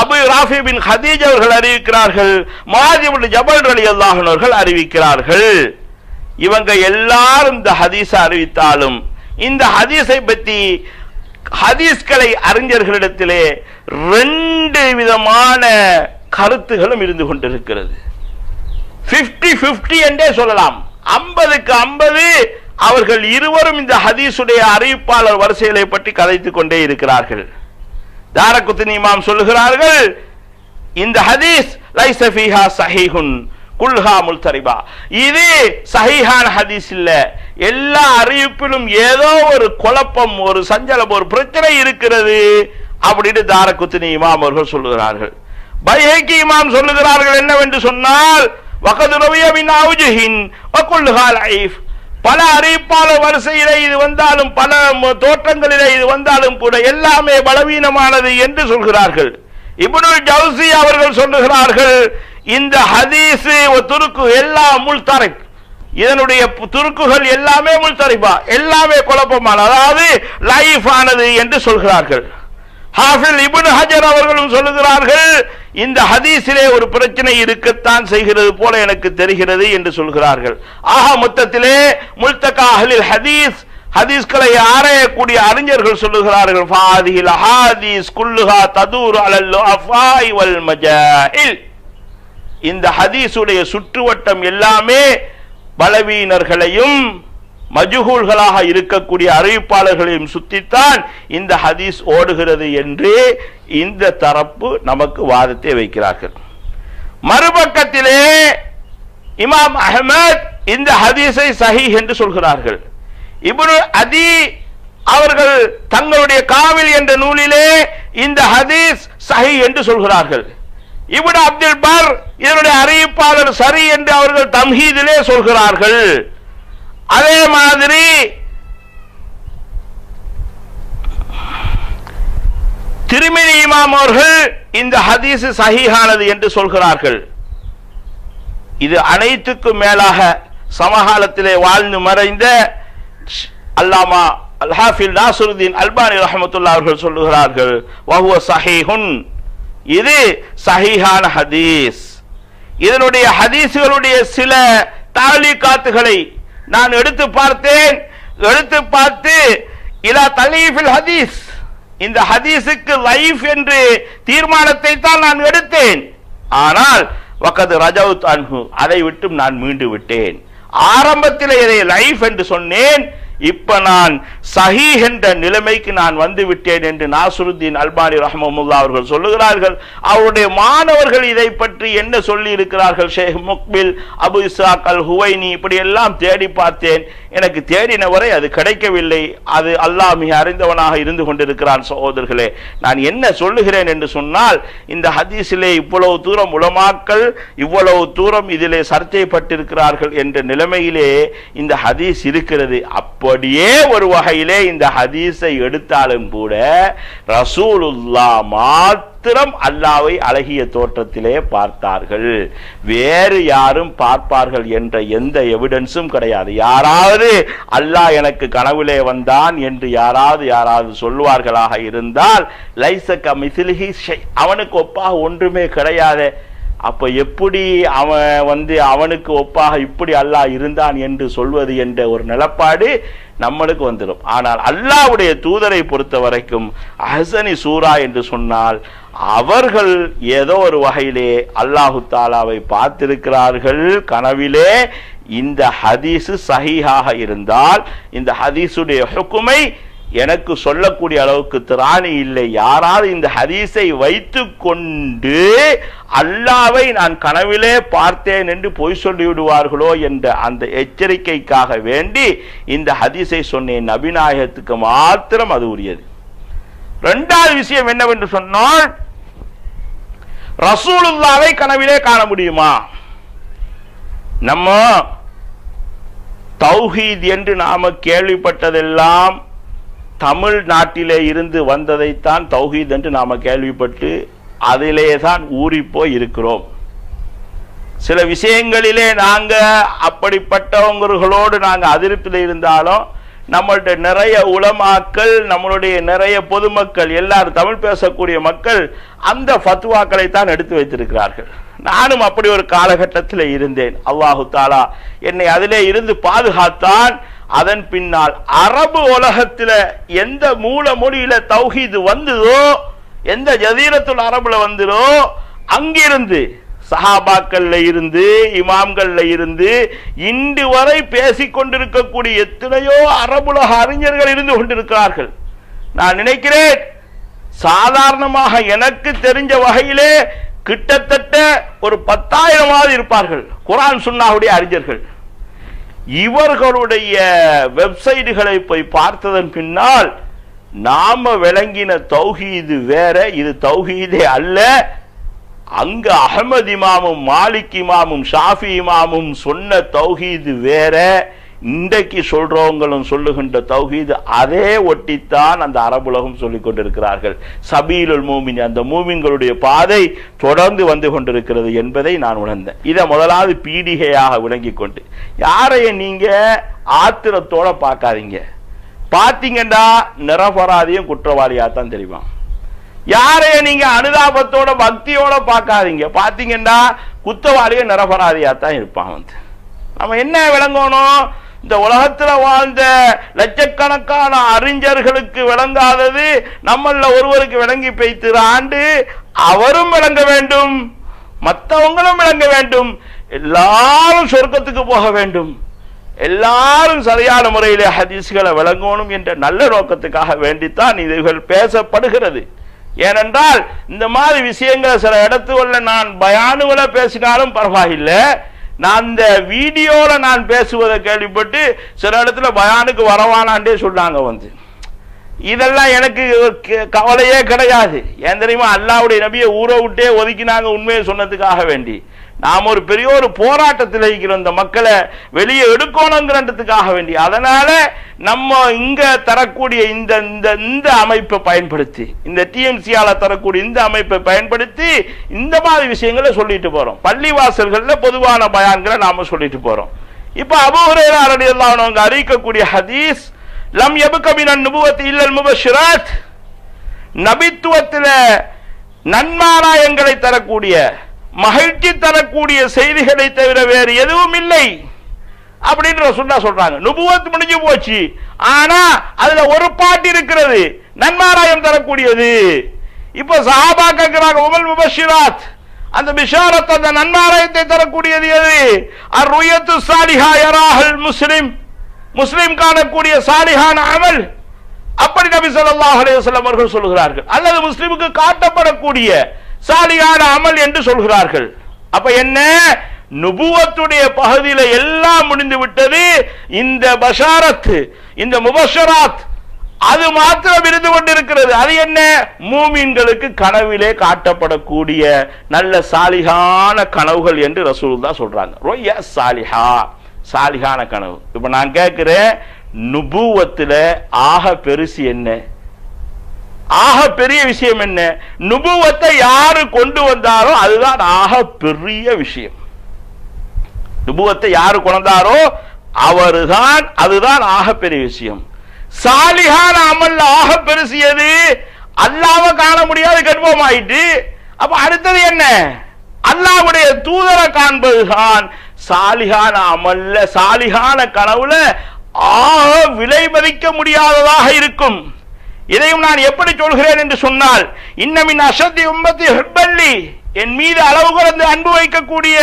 அபூ ராஃபி பின் ஹதீஜா அவர்கள் அறிவிக்கிறார்கள். முஆத் இப்னு ஜபல் ரலியல்லாஹு அன்ஹு அவர்கள் அறிவிக்கிறார்கள். இவங்க எல்லாரும் இந்த ஹதீஸை அறிவித்தாலும் இந்த ஹதீஸை பற்றி ஹதீஸ்களை அறிஞர்களிடத்திலே ரெண்டு விதமான கருத்துகளும் இருந்து கொண்டிருக்கிறது. 50-50 என்றே சொல்லலாம். 50க்கு 50 அவர்கள் இருவரும் இந்த ஹதீஸுடைய அறிவிப்பாளர் வரிசைகளை பற்றி கதைத்துக் கொண்டே இருக்கிறார்கள். தாரகுத்னி இமாம் சொல்லுகிறார்கள், இந்த ஹதீஸ் லைஸ ஃபீஹா ஸஹீஹுன் குல்ஹா முல்தரிபா, இது சஹீஹான ஹதீஸ் இல்ல, எல்லா அறிவிப்பிலும் ஏதோ ஒரு குழப்பம், ஒரு சஞ்சலம், ஒரு பிரச்சனை இருக்கிறது அப்படின்னு தாரகுத்னி இமாம் அவர்கள் சொல்லுகிறார்கள். பைஹகி இமாம் சொல்லுகிறார்கள் என்னவென்று சொன்னால், வகது ரவிய மின் அவ்ஜுஹின் வகுல்ஹா லைஃப், பல அறிவிப்பாளர் வரிசையிலே இது வந்தாலும் பல தோற்றங்களிலே இது வந்தாலும் கூட எல்லாமே பலவீனமானது என்று சொல்கிறார்கள். இப்னுல் ஜௌசி அவர்கள் சொல்லுகிறார்கள், இந்த ஹதீஸ் துருக்கு எல்லாம் முல்தரிப், இதனுடைய துருக்குகள் எல்லாமே முல்தரிபா, எல்லாமே குழப்பமான, அதாவது லைஃப் ஆனது என்று சொல்கிறார்கள். ஹாஃபிஸ் இப்னு ஹஜர் அவர்களும் சொல்லுகிறார்கள், இந்த ஹதீஸிலே ஒரு பிரச்சனை இருக்கத்தான் செய்கிறது போல எனக்கு தெரிகிறது என்று சொல்கிறார்கள். ஆக மொத்தத்திலே முல்தகா அஹ்லில் ஹதீஸ், ஹதீஸ்களை ஆராயக்கூடிய அறிஞர்கள் சொல்லுகிறார்கள், ஃபாதிஹில் ஹதீஸ் குல்லுஹா ததூரு அலல் அஃபாய் வல் மஜாஹில், இந்த ஹதீஸுடைய சுற்றுவட்டம் எல்லாமே பலவீனர்களையும் மஜ்ஹூல்களாக இருக்கக்கூடிய அறிவிப்பாளர்களையும் சுத்தித்தான் இந்த ஹதீஸ் ஓடுகிறது என்று இந்த தரப்பு நமக்கு வாதத்தை வைக்கிறார்கள். மறுபக்கத்திலே இமாம் அஹ்மத் இந்த ஹதீஸை சஹீஹ் என்று சொல்கிறார்கள். இப்னு அதி அவர்கள் தங்களுடைய காவில் என்ற நூலிலே இந்த ஹதீஸ் சஹீஹ் என்று சொல்கிறார்கள். இப்னு அப்துல் பர் இதனுடைய அறிவிப்பாளர் சரி என்று அவர்கள் தம்ஹீதிலே சொல்கிறார்கள். அதே மாதிரி திர்மிதி இமாம் அவர்கள் இந்த ஹதீஸ் சஹீஹானது என்று சொல்கிறார்கள். இது அனைத்துக்கும் மேலாக சமகாலத்திலே வாழ்ந்து மறைந்த அல்லாமா அல் ஹாஃபிஸ் நாசிருத்தீன் அல்பானி ரஹ்மத்துல்லாஹி அவர்கள் சொல்லுகிறார்கள், வஹுவ சஹீஹுன், இது சஹீஹான ஹதீஸ். இதனுடைய ஹதீஸ்களுடைய சில தாலீகாத்துகளை நான் எடுத்து பார்த்தேன். எடுத்து பார்த்து இலா தலீஃபில் ஹதீஸ், இந்த ஹதீஸுக்கு லைஃப் என்று தீர்மானத்தை தான் நான் எடுத்தேன். ஆனால் வகத் ரஜவுத் அன்ஹு, அதை விட்டு நான் மீண்டு விட்டேன். ஆரம்பத்தில் இதை லைஃப் என்று சொன்னேன், இப்ப நான் சஹீஹ் என்ற நிலைமைக்கு நான் வந்து விட்டேன் என்று நாசிருத்தீன் அல்பானி ரஹ்மத்துல்லாஹி அவர்கள் சொல்லுகிறார்கள். அவருடைய மாணவர்கள் இதை பற்றி என்ன சொல்லி இருக்கிறார்கள், ஷேக் முக்பில், அபு இஸ்ஹாக் அல் ஹுவைனி, இப்படி எல்லாம் தேடி பார்த்தேன். எனக்கு தேடின வரை அது கிடைக்கவில்லை. அது அல்லாஹ் மிக அறிந்தவனாக இருந்து கொண்டிருக்கிறான். சகோதரர்களே, நான் என்ன சொல்லுகிறேன் என்று சொன்னால், இந்த ஹதீஸிலே இவ்வளவு தூரம் உலமாக்கள் இவ்வளவு தூரம் இதிலே சர்ச்சைப்பட்டிருக்கிறார்கள் என்ற நிலைமையிலே இந்த ஹதீஸ் இருக்கிறது. அப்படியே ஒரு வகையிலே இந்த ஹதீஸை எடுத்தாலும் கூட ரசூலுல்லாஹ் மாத்திரம் அல்லாஹ்வை அழகிய தோற்றத்திலே பார்த்தார்கள், வேறு யாரும் பார்ப்பார்கள் என்ற எந்த எவிடன்ஸும் கிடையாது. யாராவது அல்லாஹ் எனக்கு கனவிலே வந்தான் என்று யாராவது சொல்வார்களாக இருந்தால் லைஸ கமிஸ்லிஹி ஷை, அவனுக்கு ஒப்பாக ஒன்றுமே கிடையாது. அப்ப எப்படி அவன் அவனுக்கு ஒப்பாக இப்படி அல்லாஹ் இருந்தான் என்று சொல்வது என்ற ஒரு நிலப்பாடு நம்மளுக்கு வந்துடும். ஆனால் அல்லாஹ்வுடைய தூதரை பொறுத்த வரைக்கும் அஹ்சனி சூரா என்று சொன்னால் அவர்கள் ஏதோ ஒரு வகையிலே அல்லாஹு தாலாவை பார்த்திருக்கிறார்கள் கனவிலே. இந்த ஹதீஸ் சஹீஹாக இருந்தால் இந்த ஹதீஸுடைய ஹுக்குமை எனக்கு சொல்லக்கூடிய அளவுக்கு திராணி இல்லை. யாராவது இந்த ஹதீஸை வைத்து கொண்டு அல்லாஹ்வை நான் கனவிலே பார்த்தேன் என்று பொய் சொல்லி விடுவார்களோ என்ற அந்த எச்சரிக்கைக்காக வேண்டி இந்த ஹதீஸை சொன்னேன். நபிநாயகத்துக்கு மாத்திரம் அது உரியது. இரண்டாவது விஷயம் என்னவென்று சொன்னால், ரசூலுல்லாஹ்வை கனவிலே காண முடியுமா? நம்ம தௌஹீத் என்று நாம கேள்விப்பட்டதெல்லாம் தமிழ்நாட்டிலே இருந்து வந்ததைத்தான் தௌஹீத் என்று நாம கேள்விப்பட்டு அதிலே தான் ஊறி போய் இருக்கிறோம். சில விஷயங்களிலே நாங்க அப்படிப்பட்டவங்களோடு நாங்க அதிருப்தியில் இருந்தாலும் நம்மள்ட்ட நிறைய உலமாக்கள், நம்மளுடைய நிறைய பொதுமக்கள், எல்லாரும் தமிழ் பேசக்கூடிய மக்கள் அந்த ஃபத்வாக்களை தான் எடுத்து வைத்திருக்கிறார்கள். நானும் அப்படி ஒரு காலகட்டத்தில் இருந்தேன். அல்லாஹு தாலா என்னை அதிலே இருந்து பாதுகாத்தான். அதன் பின்னால் அரபு உலகத்தில் எந்த மூல மொழியில தௌஹீது வந்ததோ, எந்த ஜதீரத்துல் அரபுல வந்ததோ, அங்கிருந்து சஹாபாக்கள்ல இருந்து இமாம்கள்ல இருந்து இன்று வரை பேசிக் கொண்டிருக்கக்கூடிய எத்தனையோ அரபுலக அறிஞர்கள் இருந்து கொண்டிருக்கிறார்கள். நான் நினைக்கிறேன் சாதாரணமாக எனக்கு தெரிஞ்ச வகையிலே கிட்டத்தட்ட ஒரு 10,000 இருப்பார்கள் குர்ஆன் சுன்னாவுடைய அறிஞர்கள். இவர்களுடைய வெப்சைட்டுகளை போய் பார்த்ததன் பின்னால் நாம விளங்கின தௌஹீது வேற, இது தௌஹீதே அல்ல. அங்க அஹ்மத் இமாமும் மாலிக் இமாமும் ஷாஃபி இமாமும் சொன்ன தௌஹீது வேற, இன்றைக்கு சொல்றவங்களும் சொல்லுகின்ற தௌஹீது அதே ஒட்டித்தான் அந்த அரபுலகம் சொல்லிக் கொண்டிருக்கிறார்கள். சபீலுல் மூமின், அந்த மூமின்களுடைய பாதை தொடர்ந்து வந்து கொண்டிருக்கிறது என்பதை நான் உணர்ந்தேன். இதை முதலாவது பீடிகையாக விளங்கி கொண்டு, யாரைய நீங்க ஆத்திரத்தோட பார்க்காதீங்க. பார்த்தீங்கன்னா நிரபராதியும் குற்றவாளியாத்தான் தெரியுமா. யாரைய நீங்க அனுதாபத்தோட பக்தியோட பார்க்காதீங்க. பார்த்தீங்கன்னா குற்றவாளிய நிரபராதியாத்தான் இருப்பான். நம்ம என்ன விளங்கணும், இந்த உலகத்தில் வாழ்ந்த லட்சக்கணக்கான அறிஞர்களுக்கு விளங்காதது நம்மள ஒருவருக்கு விளங்கி பெய்திரு ஆண்டு அவரும் விளங்க வேண்டும், மற்றவங்களும் விளங்க வேண்டும், எல்லாரும் சொர்க்கத்துக்கு போக வேண்டும், எல்லாரும் சரியான முறையிலே ஹதீஸ்களை விளங்கணும் என்ற நல்ல நோக்கத்துக்காக வேண்டித்தான் இதுகள் பேசப்படுகிறது. ஏனென்றால் இந்த மாதிரி விஷயங்களை சில இடத்துல நான் பயானுகளை பேசினாலும் பரவாயில்லை, நான் இந்த வீடியோல நான் பேசுவதை கேள்விப்பட்டு சில இடத்துல பயானுக்கு வரவானாண்டே சொன்னாங்க. இதெல்லாம் எனக்கு கவலையே கிடையாது. ஏன் தெரியுமா, அல்லாஹ்வுடைய நபியை ஊரை விட்டே ஒதுக்கினாங்க உண்மையை சொன்னதுக்காக வேண்டி. நாம் ஒரு பெரிய ஒரு போராட்டத்தில் இருக்கிறோம், இந்த மக்களை வெளியே எடுக்கணுங்கிறதுக்காக வேண்டி. அதனால நம்ம இங்க தரக்கூடிய இந்த அமைப்பை பயன்படுத்தி, இந்த டிஎம்சியால தரக்கூடிய இந்த அமைப்பை பயன்படுத்தி இந்த மாதிரி விஷயங்களை சொல்லிட்டு போறோம். பள்ளிவாசல்கள்ல பொதுவான பயான்களை நாம சொல்லிட்டு போறோம். இப்ப அபூ ஹுரைரா ரலியல்லாஹு அன்ஹு அறிவிக்கக்கூடிய ஹதீஸ், லம் யபக மினன் நுபுவத்தி இல்லல் முபஷ்ஷிராத், நபித்துவத்தில் நன்மாராயங்களை தரக்கூடிய மகிழ்ச்சி தரக்கூடிய செய்திகளை தவிர வேறு எதுவும் இல்லை அப்படின்னு ரசூலுல்லாஹ் சொல்றாங்க. நுபுவத் முடிஞ்சு போச்சு, ஆனா அதுல ஒரு பாட்டு இருக்கிறது, நன்மாராயம் தரக்கூடியது. இப்ப சஹாபா கேட்கிறாங்க, உமல் முபஷ்ஷிராத், அந்த பிஷாரத், அந்த நன்மாராயத்தை தரக்கூடியது எது? அர்-ருயத்து ஸாலிஹா யராஹல் முஸ்லிம், முஸ்லிம் காணக்கூடிய சாலிஹான அமல். அப்படி நபி ஸல்லல்லாஹு அலைஹி வஸல்லம் அவர்கள் சொல்கிறார்கள். அல்லது முஸ்லிமுக்கு காட்டப்படக்கூடிய சாலிஹான அமல் என்று சொல்கிறார்கள். அப்ப என்ன, நுபுவத்துடைய பகுதியில எல்லாம் முடிந்து விட்டது. இந்த பஷாரத், இந்த முபஷராத் அது மாத்திரம் இருந்து கொண்டிருக்கிறது. அது என்ன, மூமின்களுக்கு கனவிலே காட்டப்படக்கூடிய நல்ல சாலிஹான கனவுகள் என்று ரசூலுல்லாஹ் சொல்றாங்க. ருயா சாலிஹா, சாலிஹான கனவு. இப்ப நான் கேட்கிறேன், நுபுவத்துல ஆக பெருசு என்ன, ஆக பெரிய விஷயம் என்ன? நுபுவத்தை யாரு கொண்டு வந்தாரோ அதுதான் ஆக பெரிய விஷயம். நுபுவத்தை யாரு கொண்டாரோ அவருதான், அதுதான் ஆக பெரிய விஷயம். சாலிஹான அமல் ஆக பெருசியது, அல்லாஹ்வை காண முடியாது, கர்வம் ஆயிட்டு. அப்ப அடுத்தது என்ன, அல்லாஹ்வுடைய தூதரை காண்பதுதான் சாலிஹான அமல்ல, சாலிஹான கனவுல ஆக விலை மதிக்க முடியாததாக இருக்கும். இதையும் நான் எப்படி சொல்கிறேன் என்று சொன்னால், இன்னமின் அஷத்தி உம்மத்தி ஹிப்பல்லி, என் மீது அளவு குறைந்து அன்பு வைக்கக்கூடிய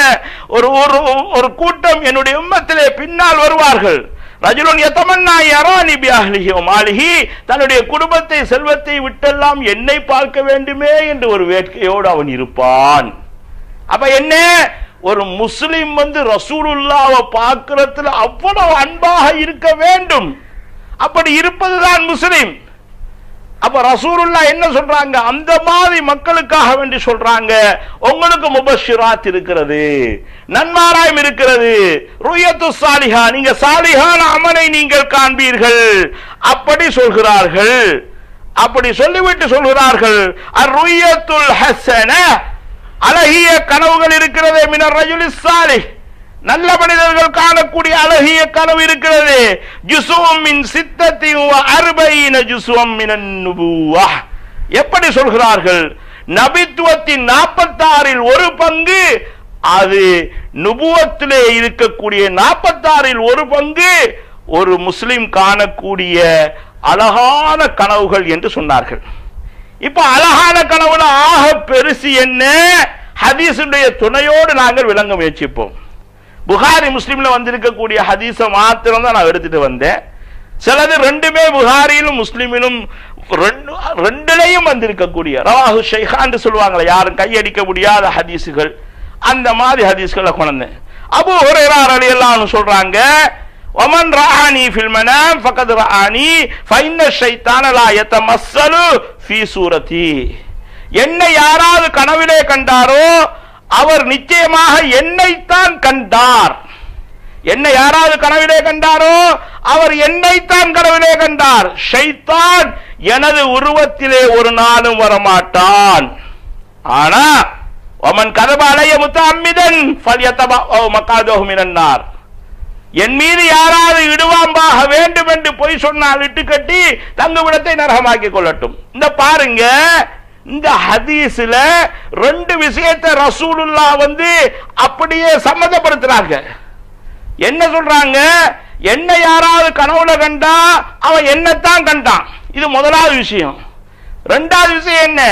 ஒரு கூட்டம் என்னுடைய உம்மத்திலே பின்னால் வருவார்கள். ரஜுலுன் யதமன்னா யரானி பிஅஹ்லிஹி வ மாலிஹி, தன்னுடைய குடும்பத்தை செல்வத்தை விட்டெல்லாம் என்னை பார்க்க வேண்டுமே என்று ஒரு வேட்கையோடு அவன் இருப்பான். அப்ப என்ன, ஒரு முஸ்லிம் ரசூலுல்லாஹ்வை பார்க்கிறதுல அவ்வளவு அன்பாக இருக்க வேண்டும். அப்படி இருப்பதுதான் முஸ்லிம். அப்ப ரசூலுல்லாஹ் என்ன சொல்றாங்க, அந்த மாதிரி மக்களுக்காக வேண்டி சொல்றாங்க, உங்களுக்கு முபஷ்ஷிராத் இருக்கிறது, நன்மாராயம் இருக்கிறது, ருயத்து சாலிஹா, நீங்க சாலிஹான அமலை நீங்கள் காண்பீர்கள். அப்படி சொல்கிறார்கள். அப்படி சொல்லிவிட்டு சொல்கிறார்கள், அர்-ருயத்துல் ஹஸன, அழகிய கனவுகள் இருக்கிறது. மினர் ரஜுலி சாலிஹ், நல்ல மனிதர்கள் காணக்கூடிய அழகிய கனவு இருக்கிறது. ஜுஸும் மின் சித்தத்தி வ அர்பஈன ஜுஸும் மினன் நுபுவா. எப்படி சொல்கிறார்கள்? நபித்துவத்தின் 46 ஒரு பங்கு அது நுபுவத்திலே இருக்கக்கூடிய 46 ஒரு பங்கு ஒரு முஸ்லிம் காணக்கூடிய அழகான கனவுகள் என்று சொன்னார்கள். இப்ப அழகான கனவுல ஆக பெருசு என்ன? ஹதீஸுடைய துணையோடு நாங்கள் விளங்க முயற்சிப்போம். புகாரி முஸ்லிம்ல வந்திருக்கக்கூடிய ஹதீஸை மாத்திரம் தான் நான் எடுத்துட்டு வந்தேன். சிலது ரெண்டுமே புகாரியிலும் முஸ்லிமிலும் ரெண்டுலையும் வந்திருக்கக்கூடிய ரவாஹு ஷைஹான் சொல்லுவாங்களே, யாரும் கையடிக்க முடியாத ஹதீஸுகள், அந்த மாதிரி ஹதீஸ்களை கொண்டேன். அபூ ஹுரைரா ரலியல்லாஹு அன்ஹு சொல்றாங்க, வமன் ரஆனி ஃபில் மனாம் ஃபகத் ரஆனி ஃபஇன்ன ஷைத்தான லா யதமஸ்ஸலு ஃபீ சூரதி. என்னை யாராவது கனவிலே கண்டாரோ அவர் நிச்சயமாக என்னைத்தான் கண்டார். என்னை யாராவது கனவிலே கண்டாரோ அவர் என்னைத்தான் கனவிலே கண்டார். ஷைத்தான் எனது உருவத்திலே ஒரு நாளும் வரமாட்டான். ஆனா வமன் கதப அலைய முத்தஅம்மிதன் ஃபல்யதபஅ மகாதஹு மினன் நார். என் மீது யாராவது இடுவாம்பாக வேண்டும் என்று பொய் சொன்னால் இட்டு கட்டி தங்குமிடத்தை நரகமாக்கிக் கொள்ளட்டும். இந்த பாருங்க, இந்த ஹதீஸ்ல ரெண்டு விஷயத்தை ரசூலுல்லாஹ் அப்படியே சம்மதப்படுத்துறாங்க. என்ன சொல்றாங்க? என்ன யாராவது கனவுல கண்டா அவன் என்னத்தான் கண்டான். இது முதலாவது விஷயம். ரெண்டாவது விஷயம் என்ன?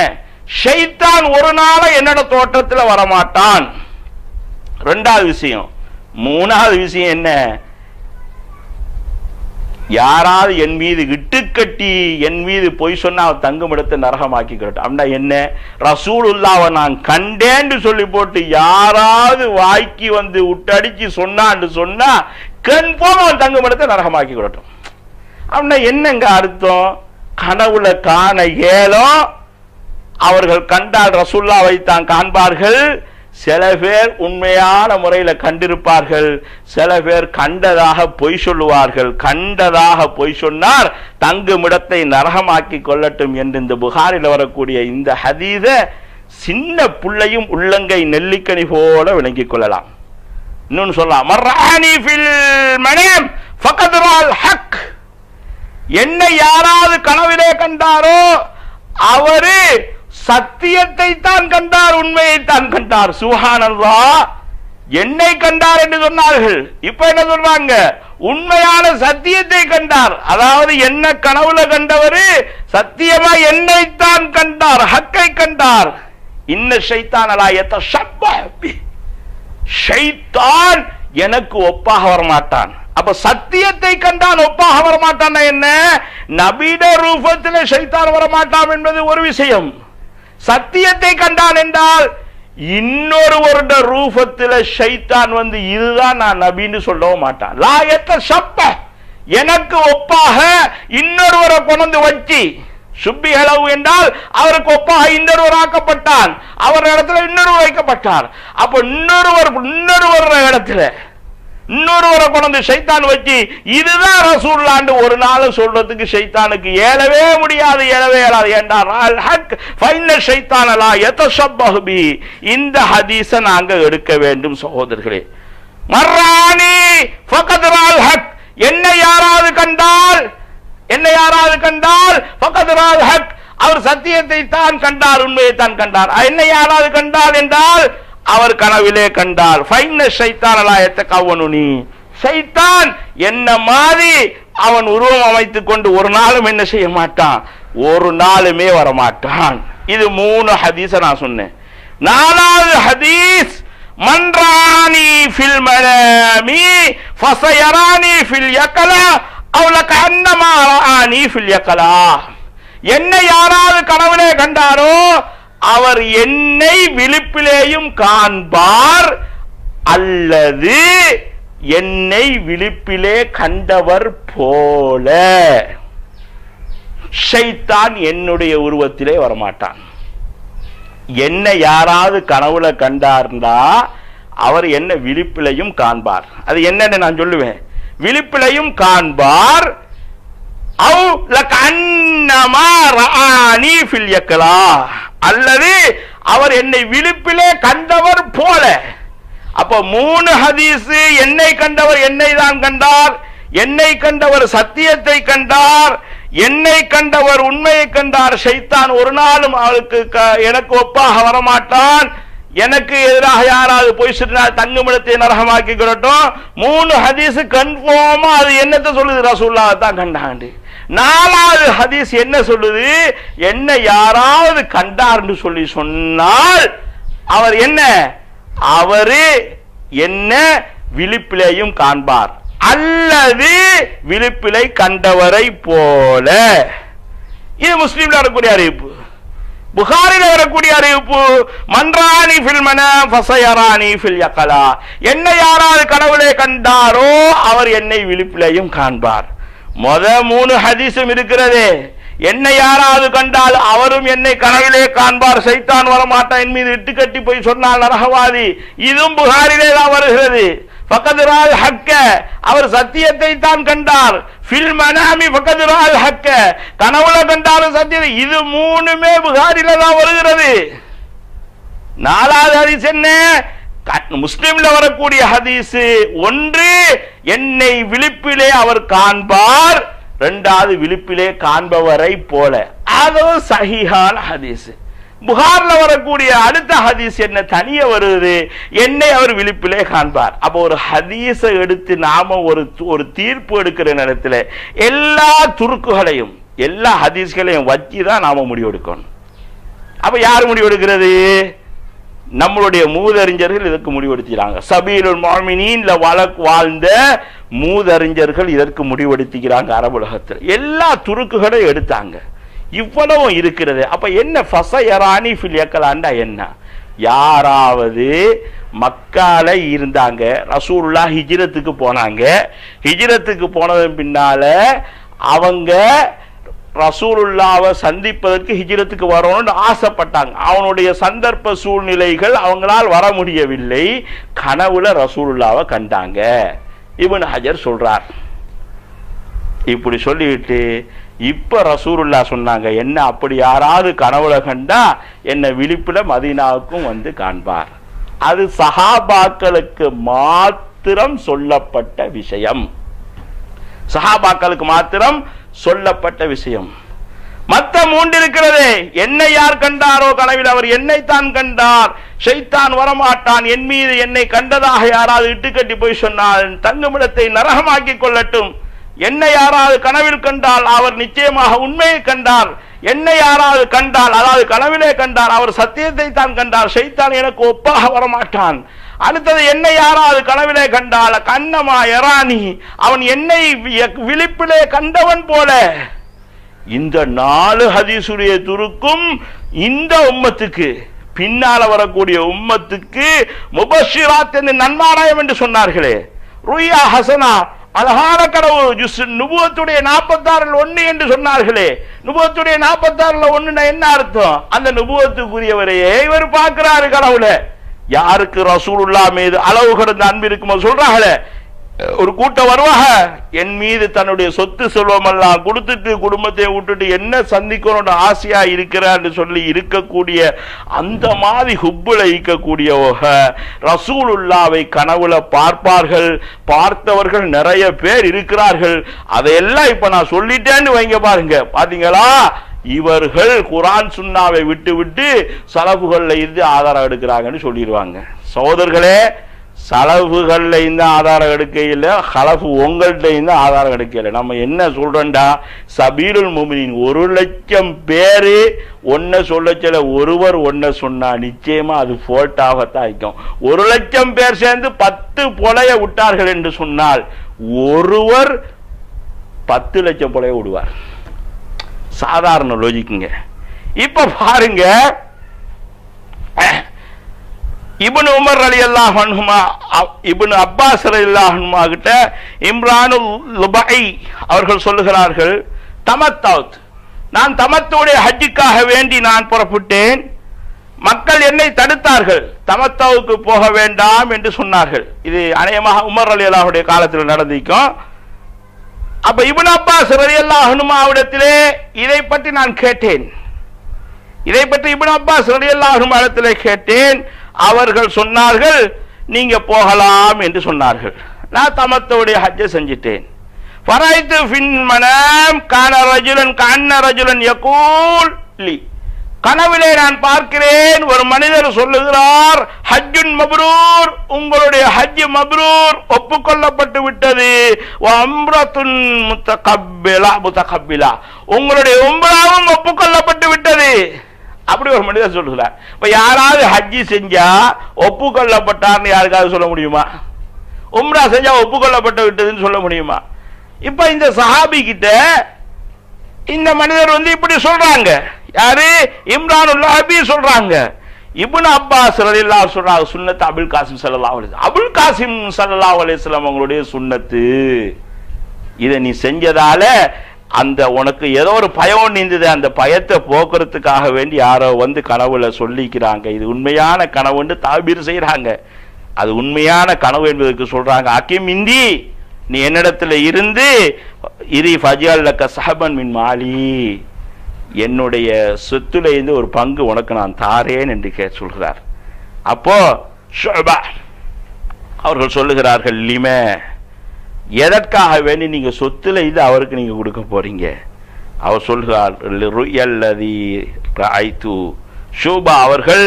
ஷைத்தான் ஒரு நாள என்னோட தோற்றத்தில் வரமாட்டான். ரெண்டாவது விஷயம். மூணாவது விஷயம் என்ன? யாராவது என் மீது இட்டுக்கட்டி என் மீது பொய் சொன்னா அவன் தங்குமிடத்தை நரகமாக்கிக்கிட்டோம். அப்படின்னா என்ன? ரசூலுல்லாஹ்வை நான் கண்டேன்னு சொல்லி போட்டு யாராவது வாய்க்கு விட்டடிச்சு சொன்னான்னு சொன்னா கன்ஃபார்ம் அவன் தங்குமிடத்தை நரகமாக்கிக்கிட்டோம். அப்படின்னா என்னங்க அர்த்தம்? கனவுல காண இயலும், அவர்கள் கண்டால் ரசூலுல்லாஹ்வை தான் காண்பார்கள். சில பேர் உண்மையான முறையில் கண்டிருப்பார்கள், சில பேர் கண்டதாக பொய் சொல்லுவார்கள். கண்டதாக பொய் சொன்னார் தங்குமிடத்தை நரகமாக்கி கொள்ளட்டும் என்று இந்த புகாரில் வரக்கூடிய இந்த ஹதீஸ சின்ன புள்ளையும் உள்ளங்கை நெல்லிக்கனி போல விளங்கிக் கொள்ளலாம். இன்னொன்னு சொல்லலாம், மர்ரானி ஃபில் மனாம் ஃபகத் ரஅல் ஹக். என்னை யாராவது கனவிலே கண்டாரோ அவரு சத்தியத்தை தான் கண்டார், உண்மையை தான் கண்டார். சுப்ஹானல்லாஹ். என்னை கண்டார் என்று சொன்னார்கள், இப்ப என்ன சொல்றாங்க? உண்மையான சத்தியத்தை கண்டார். அதாவது என்ன கனவுல கண்டவரு சத்தியமா என்னைத்தான் கண்டார், ஹக்கை கண்டார். இன்ன ஷைத்தான் லா யதஷப்பஹ் பி. ஷைத்தான் எனக்கு ஒப்பாக வரமாட்டான். அப்ப சத்தியத்தை கண்டால் ஒப்பாக வரமாட்டான் என்ன? நபிட ரூபத்தில் ஷைத்தான் வரமாட்டான் என்பது ஒரு விஷயம். சத்தியத்தை கண்டான் என்றால் இன்னொருவருட ரூபத்தில் ஷைத்தான் இதுதான் நான் நபின்னு சொல்லவும் மாட்டான். லாயத்த சப்ப, எனக்கு ஒப்பாக இன்னொருவரை கொண்டு வச்சு சுப்பி அளவு என்றால் அவருக்கு ஒப்பாக இன்னொருவர் ஆக்கப்பட்டான், அவர் இடத்துல இன்னொருவர் வைக்கப்பட்டார். அப்ப இன்னொருவர் இடத்துல இன்னொருவரை கொண்டு ஷைத்தான் வச்சு இதுதான் ரசூலுல்லாஹ் ஒரு நாள் சொல்றதுக்கு ஷைத்தானுக்கு ஏலவே முடியாது, ஏலவே இயலாது. என்றால் ஹக் ஃபைன ஷைத்தான லா யதஷப்பஹு பி. இந்த ஹதீஸை நாங்க எடுக்க வேண்டும் சகோதரர்களே. மர்ரானி ஃபகத் ரஅல் ஹக். என்னை யாராவது கண்டால் ஃபகத் ரஅல் ஹக், அவர் சத்தியத்தை தான் கண்டார், உண்மையை தான் கண்டார். என்னை யாராவது கண்டால் என்றால் அவர் கனவிலே கண்டார். ஃபைன ஷைத்தான லா யதகவனுனி. ஷைத்தான் என்ன மாதிரி அவன் உருவம் அமைத்துக் கொண்டு ஒரு நாளும் என்ன செய்ய மாட்டான், ஒரு நாளுமே வரமாட்டான். இது 3 ஹதீஸ நான் சொன்னேன். 4வது ஹதீஸ், மன்ரானி ஃபில் மனாமி ஃபஸயரானி ஃபில் யக்லா அவ் லகன்னமா ரானி ஃபில் யக்லா. என்னை யாராவது கனவிலே கண்டாரோ அவர் என்னை விழிப்பிலேயும் காண்பார், அல்லது என்னை விழிப்பிலே கண்டவர் போல. ஷைத்தான் என்னுடைய உருவத்திலே வரமாட்டான். என்னை யாராவது கனவுல கண்டார்னா அவர் என்ன விழிப்பிலையும் காண்பார். அது என்னன்னு நான் சொல்லுவேன். விழிப்பிலையும் காண்பார், அல்லது அவர் என்னை விழிப்பிலே கண்டவர் போல. அப்ப 3 ஹதீஸ். என்னை கண்டவர் என்னை தான் கண்டார், என்னை கண்டவர் சத்தியத்தை கண்டார், என்னை கண்டவர் உண்மையை கண்டார். ஷைத்தான் ஒரு நாளும் அவளுக்கு எனக்கு ஒப்பாக வரமாட்டான், எனக்கு எதிராக யாராவது போய் சொன்னால் தங்குமிடத்தை நரகமாக்கி கொள்ளட்டும். 3 ஹதீஸ் கன்ஃபார்மா அது என்னத்தை சொல்லுது? ரசூலுல்லாஹ் தான் கண்டாண்டு. 4வது ஹதீஸ் என்ன சொல்லுது? என்ன யாராவது கண்டார்னு சொல்லி சொன்னால் அவர் என்ன, அவரு என்ன விழிப்பிலையும் காண்பார் அல்லது விழிப்பிலை கண்டவரை போல. இது முஸ்லிம்ல வரக்கூடிய அறிவிப்பு. புகாரில வரக்கூடிய அறிவிப்பு, மன்ரானி ஃபில் மனாம் ஃபஸயரானி ஃபில் யக்லா. என்ன யாராவது கனவுலே கண்டாரோ அவர் என்னை விழிப்பிலையும் காண்பார். 3 ஹதீஸும் இருக்கிறதே. என்னை யாராவது கண்டால் அவரும் என்னை கனவிலே காண்பார், சைத்தான் வரமாட்டான், என் மீது இட்டு கட்டி போய் சொன்னால் நரகவாதி. இதுவும் புகாரிலே தான் வருகிறது. ஃபகத்ரால் ஹக்க, அவர் சத்தியத்தை தான் கண்டார். ஃபில் மனாமி ஃபகத்ரால் ஹக்க, கனவுல கண்டாலும் சத்தியத்தை. இது 3மே புகாரில தான் வருகிறது. 4வது ஹதீஸ் என்ன? முஸ்லிம்ல வரக்கூடிய ஹதீஸ். 1 என்னை விழிப்பிலே அவர் காண்பார், 2வது விழிப்பிலே காண்பவரை போல. அது சஹீஹான ஹதீஸ். புகார்ல வரக்கூடிய அடுத்த ஹதீஸ் என்ன? தனியே வருது, என்னை அவர் விழிப்பிலே காண்பார். அப்போ ஒரு ஹதீஸை எடுத்து நாம ஒரு தீர்ப்பு எடுக்கிற நேரத்தில் எல்லா துருக்குகளையும் எல்லா ஹதீஸ்களையும் வச்சுதான் நாம முடிவெடுக்கணும். அப்ப யார் முடிவெடுக்கிறது? நம்மளுடைய மூதறிஞர்கள் இதற்கு முடிவெடுக்கிறாங்க. சபீலுல் முஃமினீன்ல வாழ்ந்த மூதறிஞர்கள் இதற்கு முடிவெடுக்கிறாங்க. அரபுலகத்தில் எல்லா துருக்குகளையும் எடுத்தாங்க. இவ்வளவும் இருக்கிறது. அப்ப என்ன ஃபஸயரானி ஃபில் யக்லாண்டா என்ன? யாராவது மக்கால இருந்தாங்க, ரசூலுல்லாஹ் ஹிஜ்ரத்துக்கு போனாங்க. ஹிஜ்ரத்துக்கு போனதன் பின்னால அவங்க ரசூலுல்லாவை சந்திப்பதற்கு ஹிஜ்ரத்துக்கு வரணும்னு ஆசைப்பட்டாங்க. அவனுடைய சந்தர்ப்ப சூழ்நிலைகள் அவங்களால் வர முடியவில்லை. கனவுல ரசூலுல்லாவை கண்டாங்க. இப்னு ஹஜர் சொல்றார். இப்படி சொல்லிவிட்டு இப்ப ரசூலுல்லாஹ் சொன்னாங்க, என்ன அப்படி யாராவது கனவுல கண்டா என்ன விழிப்புல மதீனாவுக்கும் வந்து காண்பார். அது சஹாபாக்களுக்கு மாத்திரம் சொல்லப்பட்ட விஷயம். சஹாபாக்களுக்கு மாத்திரம் சொல்லப்பட்ட விஷயம். மற்ற 3 இருக்கிறதே, என்னை யார் கண்டாரோ கனவில் அவர் என்னைத்தான் கண்டார், ஷைத்தான் வரமாட்டான், என் மீது என்னை கண்டதாக யாராவது இட்டுக்கட்டி போய் சொன்னால் தங்குமிடத்தை நரகமாக்கி கொள்ளட்டும். என்னை யாராவது கனவில் கண்டால் அவர் நிச்சயமாக உண்மையை கண்டார். என்னை யாராவது கண்டால், அதாவது கனவிலே கண்டார், அவர் சத்தியத்தை தான் கண்டார், ஷைத்தான் எனக்கு ஒப்பாக வரமாட்டான். அடுத்தது, என்னை யாராவது கனவிலே கண்டால் கண்ணமா எரானி, அவன் என்னை விழிப்பிலே கண்டவன் போல. இந்த 4 ஹதீசுடைய துருக்கும் இந்த உம்மத்துக்கு பின்னால வரக்கூடிய உம்மத்துக்கு முபஷிராத் என்று நன்மாராயம் என்று சொன்னார்களே, ருயா ஹசனா அழகான கனவு, நுபுவத்துடைய 46 1 என்று சொன்னார்களே. நுபுவத்துடைய 46 1 என்ன அர்த்தம்? அந்த நுபுவத்துக்குரியவரையே இவர் பார்க்கிறாரு கனவுல. யாருக்கு ரசூலுல்லாஹ் மீது அளவு கடந்த அன்பு இருக்குமோ சொல்றாங்களே, ஒரு கூட்டம் வருவாங்க, என் மீது தன்னுடைய சொத்து செல்வம் எல்லாம் கொடுத்துட்டு குடும்பத்தை விட்டுட்டு என்ன சந்திக்கணும்னு ஆசையா இருக்கிறான்னு சொல்லி இருக்கக்கூடிய அந்த மாதிரி ஹுப்புல இருக்கக்கூடிய ரசூலுல்லாவை கனவுல பார்ப்பார்கள். பார்த்தவர்கள் நிறைய பேர் இருக்கிறார்கள். அதையெல்லாம் இப்ப நான் சொல்லிட்டேன்னு வைங்க பாருங்க. பாத்தீங்களா, இவர்கள் குர்ஆன் சுன்னாவை விட்டு விட்டு சலஃபுகள்ல இருந்து ஆதாரம் எடுக்கிறாங்கன்னு சொல்லிடுவாங்க. சகோதரர்களே, சலஃபுகள்ல இருந்து ஆதாரம் எடுக்கையில் ஹலஃபு உங்கள்கிட்ட இருந்து ஆதாரம் எடுக்கல. நம்ம என்ன சொல்றோம்டா, சபீலுல் முஃமினீன் 1,00,000 பேரு ஒன்ன சொல்லச்சல ஒருவர் ஒன்ன சொன்னா நிச்சயமா அது போல்ட்டாகத்தான் இருக்கும். 1,00,000 பேர் சேர்ந்து 10 பொலைய விட்டார்கள் என்று சொன்னால் ஒருவர் 10 லட்சம் பொலைய விடுவார். சாதாரண லோஜிக்குங்க. இப்ப பாருங்க, இப்னு உமர் ரலியல்லாஹு அன்ஹுமா, இப்னு அப்பாஸ் ரலியல்லாஹு அன்ஹுமா கிட்ட இம்ரானுல் லுபை அவர்கள் சொல்லுகிறார்கள், தமத்தௌத், நான் தமத்துடைய ஹஜ்ஜுக்காக வேண்டி நான் புறப்பட்டேன். மக்கள் என்னை தடுத்தார்கள், தமத்தவுக்கு போக வேண்டாம் என்று சொன்னார்கள். இது அநேகமாக உமர் ரலியல்லாஹுடைய காலத்தில் நடந்திருக்கும். அப்ப இப்னு அப்பாஸ் ரலியல்லாஹு அன்ஹுவிடத்திலே இதை பற்றி நான் கேட்டேன். இதை பற்றி இப்னு அப்பாஸ் ரலியல்லாஹு அன்ஹுவிடத்திலே கேட்டேன். அவர்கள் சொன்னார்கள், நீங்க போகலாம் என்று சொன்னார்கள். நான் தமத்தோடைய ஹஜ்ஜை செஞ்சிட்டேன். ஃபரைது ஃபின் மனாம் கான ரஜுலன் கஅன்ன ரஜுலன் யகூல் லி, கனவிலே நான் பார்க்கிறேன், ஒரு மனிதர் சொல்லுகிறார், ஹஜ்ஜுன் மப்ரூர், உங்களுடைய ஹஜ் மப்ரூர், ஒப்புக்கொள்ளப்பட்டு விட்டது. வம்ரத்துன் முத்தகப்பிலா, உங்களுடைய உம்ராவும் ஒப்புக்கொள்ளப்பட்டு விட்டது. அப்படி ஒரு மனிதர் சொல்லுகிறார். இப்ப யாராவது ஹஜ்ஜி செஞ்சா ஒப்புக்கொள்ளப்பட்டார்னு யாருக்காவது சொல்ல முடியுமா? உம்ரா செஞ்சா ஒப்புக்கொள்ளப்பட்டு விட்டதுன்னு சொல்ல முடியுமா? இப்ப இந்த சஹாபி கிட்ட இந்த மனிதர் இப்படி சொல்றாங்க. யாரு? இம்ரானுல் ஹபி சொல்றாங்க. இப்னு அப்பாஸ் ரலியல்லாஹு சொல்றாங்க, சுன்னத் அபுல் காசிம் ஸல்லல்லாஹு அலைஹி வஸல்லம், அபுல் காசிம் ஸல்லல்லாஹு அலைஹி வஸல்லம் அவங்களுடைய சுன்னத்து. இதை நீ செஞ்சதால அந்த உனக்கு ஏதோ ஒரு பயம் நீந்தது, அந்த பயத்தை போக்குறதுக்காக வேண்டி யாரோ கனவுல சொல்லிக்கிறாங்க. இது உண்மையான கனவுன்னு தாபீர் செய்யறாங்க. அது உண்மையான கனவு என்பதற்கு சொல்றாங்க, அகிம் இந்தி, நீ என்னிடத்துல இருந்து இரி ஃபஜ்அல் லக ஸஹபன் மின் மாலி, என்னுடைய சொத்துல இருந்து ஒரு பங்கு உனக்கு நான் தாரேன் என்று சொல்கிறார். அப்போ ஷுபா அவர்கள் சொல்லுகிறார்கள், லிம, எதற்காக வேண்டி நீங்க சொத்துல இது அவருக்கு நீங்க கொடுக்க போறீங்க? அவர் சொல்கிறார், ஷூபா அவர்கள்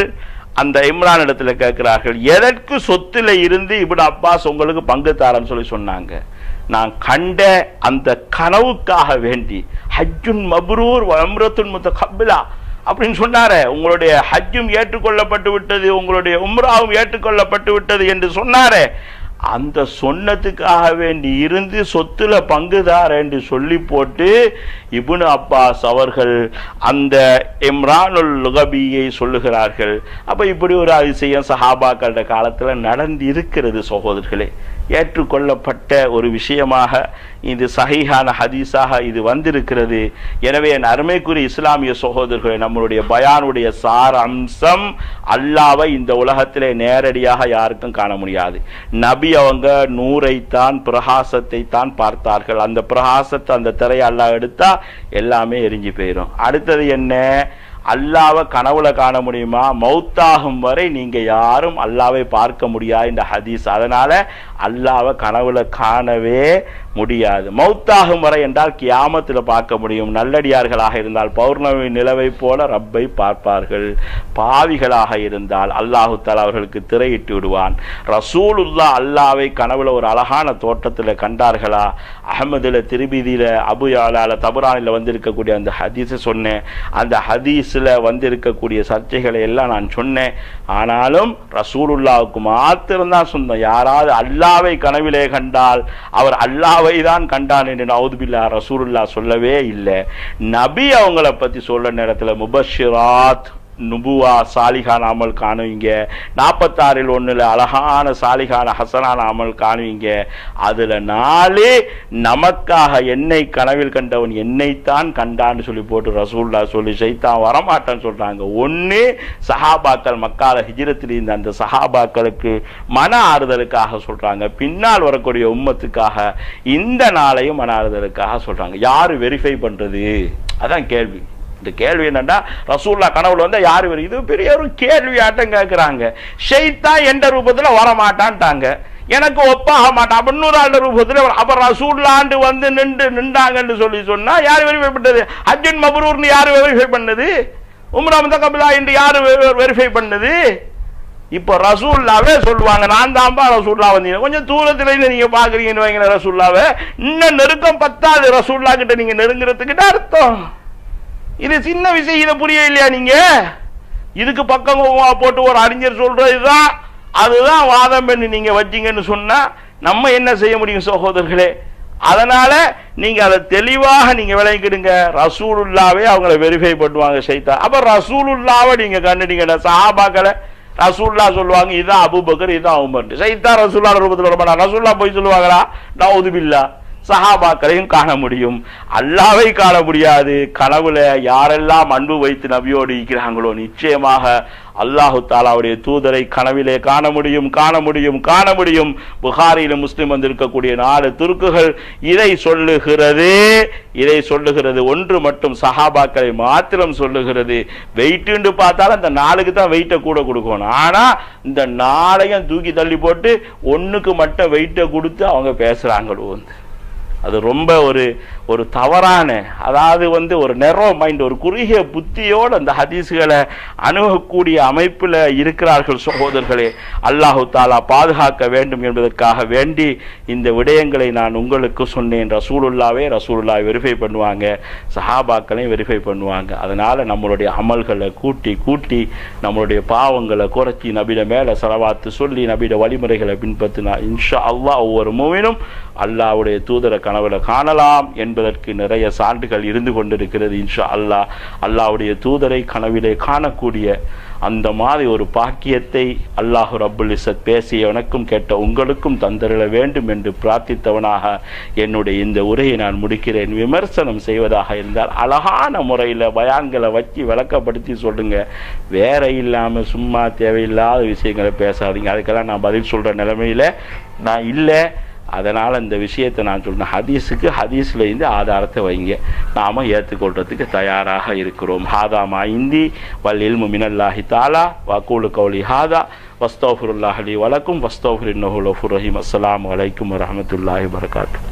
அந்த இம்ரான் இடத்துல கேட்கிறார்கள், எதற்கு சொத்துல இருந்து இப்னு அப்பாஸ் உங்களுக்கு பங்கு தாரன்னு சொல்லி சொன்னாங்க? நான் கண்ட அந்த கனவுக்காக வேண்டி, ஹஜ்ஜுன் மப்ரூர் வ உம்ரத்துன் முத்தகப்பிலா அப்படின்னு சொன்னாரே, உங்களுடைய ஹஜ்ஜும் ஏற்றுக்கொள்ளப்பட்டு விட்டது, உங்களுடைய உம்ராவும் ஏற்றுக்கொள்ளப்பட்டு விட்டது என்று சொன்னாரே, அந்த சொன்னதுக்காக வேண்டி இருந்து சொத்துல பங்குதார் என்று சொல்லி போட்டு இப்னு அப்பாஸ் அவர்கள் அந்த இம்ரானுல் லுகபியை சொல்லுகிறார்கள். அப்ப இப்படி ஒரு அதிசயம் சஹாபாக்கள காலத்துல நடந்து இருக்கிறது சகோதரர்களே. ஏற்றுக்கொள்ளப்பட்ட ஒரு விஷயமாக இது சஹீஹான ஹதீஸாக இது வந்திருக்கிறது. எனவே என் அருமைக்குரிய இஸ்லாமிய சகோதரர்களே, நம்மளுடைய பயானுடைய சார அம்சம், அல்லாஹ்வை இந்த உலகத்திலே நேரடியாக யாருக்கும் காண முடியாது. நபி அவங்க நூரைத்தான் பிரகாசத்தை தான் பார்த்தார்கள். அந்த பிரகாசத்தை, அந்த திரையை அல்லாஹ் எடுத்தா எல்லாமே எரிஞ்சு போயிடும். அடுத்தது என்ன? அல்லாஹ்வை கனவுல காண முடியுமா? மௌத்தாகும் வரை நீங்க யாரும் அல்லாஹ்வை பார்க்க முடியாது இந்த ஹதீஸ். அதனால அல்லாஹ்வை கனவுல காணவே முடியாது. மௌத்தாகும் வரை என்றால் கியாமத்தில் பார்க்க முடியும். நல்லடியார்களாக இருந்தால் பௌர்ணமி நிலவை போல ரப்பை பார்ப்பார்கள். பாவிகளாக இருந்தால் அல்லாஹு தஆலா அவர்களுக்கு திரையிட்டு விடுவான். ரசூலுல்லாஹ் அல்லாஹ்வை கனவுல ஒரு அழகான தோட்டத்தில் கண்டார்களா? அஹ்மதுல, திர்மிதியில, அபு யஅலால, தபரானில வந்திருக்கக்கூடிய அந்த ஹதீஸை சொன்னேன். அந்த ஹதீஸ்ல வந்திருக்கக்கூடிய சர்ச்சைகளை எல்லாம் நான் சொன்னேன். ஆனாலும் ரசூலுல்லாஹ்வுக்கு மாத்திரம்தான் சொன்னேன். யாராவது அல்லாஹ்வை கனவிலே கண்டால் அவர் அல்லாஹ்வை தான் கண்டான் என்று நவுதுபில்லா ரசூலுல்லாஹ் சொல்லவே இல்லை. நபி அவங்கள பத்தி சொல்ற நேரத்தில் முபஷிராத், நுபுவா, சாலிகான அமல் காணுவீங்க. 46 1 அழகான சாலிகான ஹசனான அமல் காணுவீங்க. அதுல 4 நமக்காக என்னை கனவில் கண்டவன் என்னைத்தான் கண்டான்னு சொல்லி போட்டு ரசூலுல்லாஹ் சொல்லி ஷைத்தான் வரமாட்டான்னு சொல்றாங்க. 1 சஹாபாக்கள் மக்கால ஹிஜ்ரத்தில் இருந்த அந்த சஹாபாக்களுக்கு மன ஆறுதலுக்காக சொல்றாங்க. பின்னால் வரக்கூடிய உம்மத்துக்காக இந்த நாளையும் மன ஆறுதலுக்காக சொல்றாங்க. யாரு வெரிஃபை பண்றது? அதான் கேள்வி. இந்த கேள்வி என்னன்னா, ரசூலுல்லாஹ் கனவுல வந்தா யாரு வரும்? இது பெரிய ஒரு கேள்வியாட்டம் கேட்கிறாங்க. ஷைத்தான் எந்த ரூபத்துல வரமாட்டான்ட்டாங்க, எனக்கு ஒப்பாக மாட்டான். அப்ப 100 ரூபத்துல அப்ப ரசூலுல்லாஹ் நின்றாங்கன்னு சொல்லி சொன்னா யாரு வெரிஃபை பண்ணது? ஹஜ்ஜுன் மப்ரூர்னு யாரு வெரிஃபை பண்ணது? உம்ரா முத்தகப்பிலா என்று யாரு வெரிஃபை பண்ணது? இப்ப ரசூலுல்லாஹ்வே சொல்லுவாங்க, நான் தான்பா ரசூலுல்லாஹ் வந்தீங்க. கொஞ்சம் தூரத்துல இருந்து நீங்க பாக்குறீங்கன்னு வைங்க ரசூலுல்லாஹ்வை, இன்னும் நெருக்கம் பத்தாது ரசூலுல்லாஹ் கிட்ட நீங்க நெருங்குறதுக்கிட்ட அர்த்தம். இது சின்ன விஷயம், இதை புரிய இல்லையா நீங்க? இதுக்கு பக்கம் போட்டு ஒரு அறிஞர் சொல்றதுதான் அதுதான் வாதம் பண்ணி நீங்க வச்சீங்கன்னு சொன்னா நம்ம என்ன செய்ய முடியும் சகோதரர்களே? அதனால நீங்க அதை தெளிவாக நீங்க விளங்கிடுங்க. ரசூலுல்லாஹ்வே அவங்களை வெரிஃபை பண்ணுவாங்க ஷைத்தான். அப்ப ரசூலுல்லாஹ்வை நீங்க கண்டுட்டீங்க. சஹாபாக்களை ரசூலுல்லாஹ் சொல்லுவாங்க, இதான் அபூபக்கர், இதான் உமர். ஷைத்தான் ரசூலுல்லாஹ் ரூபத்தில் வரமாட்டான். ரசூலுல்லாஹ் போய் சொல்லுவாங்களா? நவுதுபில்லா. சஹாபாக்களையும் காண முடியும். அல்லாஹ்வை காண முடியாது. கனவுல யாரெல்லாம் அன்பு வைத்து நபியோடு இருக்கிறாங்களோ நிச்சயமாக அல்லாஹு தாலாவுடைய தூதரை கனவிலே காண முடியும். புகாரியிலும் முஸ்லிம் வந்திருக்கக்கூடிய 4 துருக்குகள் இதை சொல்லுகிறது. ஒன்று மட்டும் சஹாபாக்களை மாத்திரம் சொல்லுகிறது. வெயிட்டு பார்த்தாலும் அந்த 4க்கு தான் வெயிட்டை கூட கொடுக்கணும். ஆனா இந்த 4ஐயும் தூக்கி தள்ளி போட்டு 1க்கு மட்டும் வெயிட்டை கொடுத்து அவங்க பேசுறாங்களோ, அது ரொம்ப ஒரு தவறான, அதாவது ஒரு நெரோ மைண்ட், ஒரு குறுகிய புத்தியோடு அந்த ஹதீஸ்களை அணுகக்கூடிய அமைப்பில் இருக்கிறார்கள். சகோதரர்களே, அல்லாஹு தாலா பாதுகாக்க வேண்டும் என்பதற்காக வேண்டி இந்த விடயங்களை நான் உங்களுக்கு சொன்னேன். ரசூலுல்லாஹ் வெரிஃபை பண்ணுவாங்க, சஹாபாக்களையும் வெரிஃபை பண்ணுவாங்க. அதனால நம்மளுடைய அமல்களை கூட்டி நம்மளுடைய பாவங்களை குறைச்சி நபிட மேல ஸலவாத்து சொல்லி நபிட வழிமுறைகளை பின்பற்றினா இன்ஷா அல்லாஹ் ஒவ்வொரு மூமினும் அல்லாஹ்வுடைய தூதரை கனவுல காணலாம் என்பதற்கு நிறைய சான்றுகள் இருந்து கொண்டிருக்கிறது. இன்ஷா அல்லாஹ் அல்லாஹ்வுடைய தூதரை கனவிலே காணக்கூடிய அந்த மாதிரி ஒரு பாக்கியத்தை அல்லாஹ் ரப்புல் இஸ்ஸத் பேசிய எனக்கும் கேட்ட உங்களுக்கும் தந்தருள வேண்டும் என்று பிரார்த்தித்தவனாக என்னுடைய இந்த உரையை நான் முடிக்கிறேன். விமர்சனம் செய்வதாக இருந்தால் அழகான முறையில் பயான்களை வச்சு விளக்கப்படுத்தி சொல்லுங்க. வேற இல்லாம சும்மா தேவையில்லாத விஷயங்களை பேசாதீங்க. அதுக்கெல்லாம் நான் பதில் சொல்ற நிலைமையில நான் இல்லை. அதனால் இந்த விஷயத்தை நான் சொல்றேன். ஹதீஸ்ல இருந்து ஆதாரத்தை வைங்க, நாம ஏற்றுக்கொள்றதுக்கு தயாராக இருக்கிறோம். ஹாதா மா இந்தி வல் இல்மு மினல்லாஹி தஆலா வகூலு கௌலி ஹாதா வஸ்தக்ஃபிருல்லாஹி லி வலக்கும் வஸ்தக்ஃபிரு இன்னஹு லஃபூர் ரஹீம். அஸ்ஸலாமு அலைக்கும் வரஹ்மத்துல்லாஹி வபரகாத்துஹு.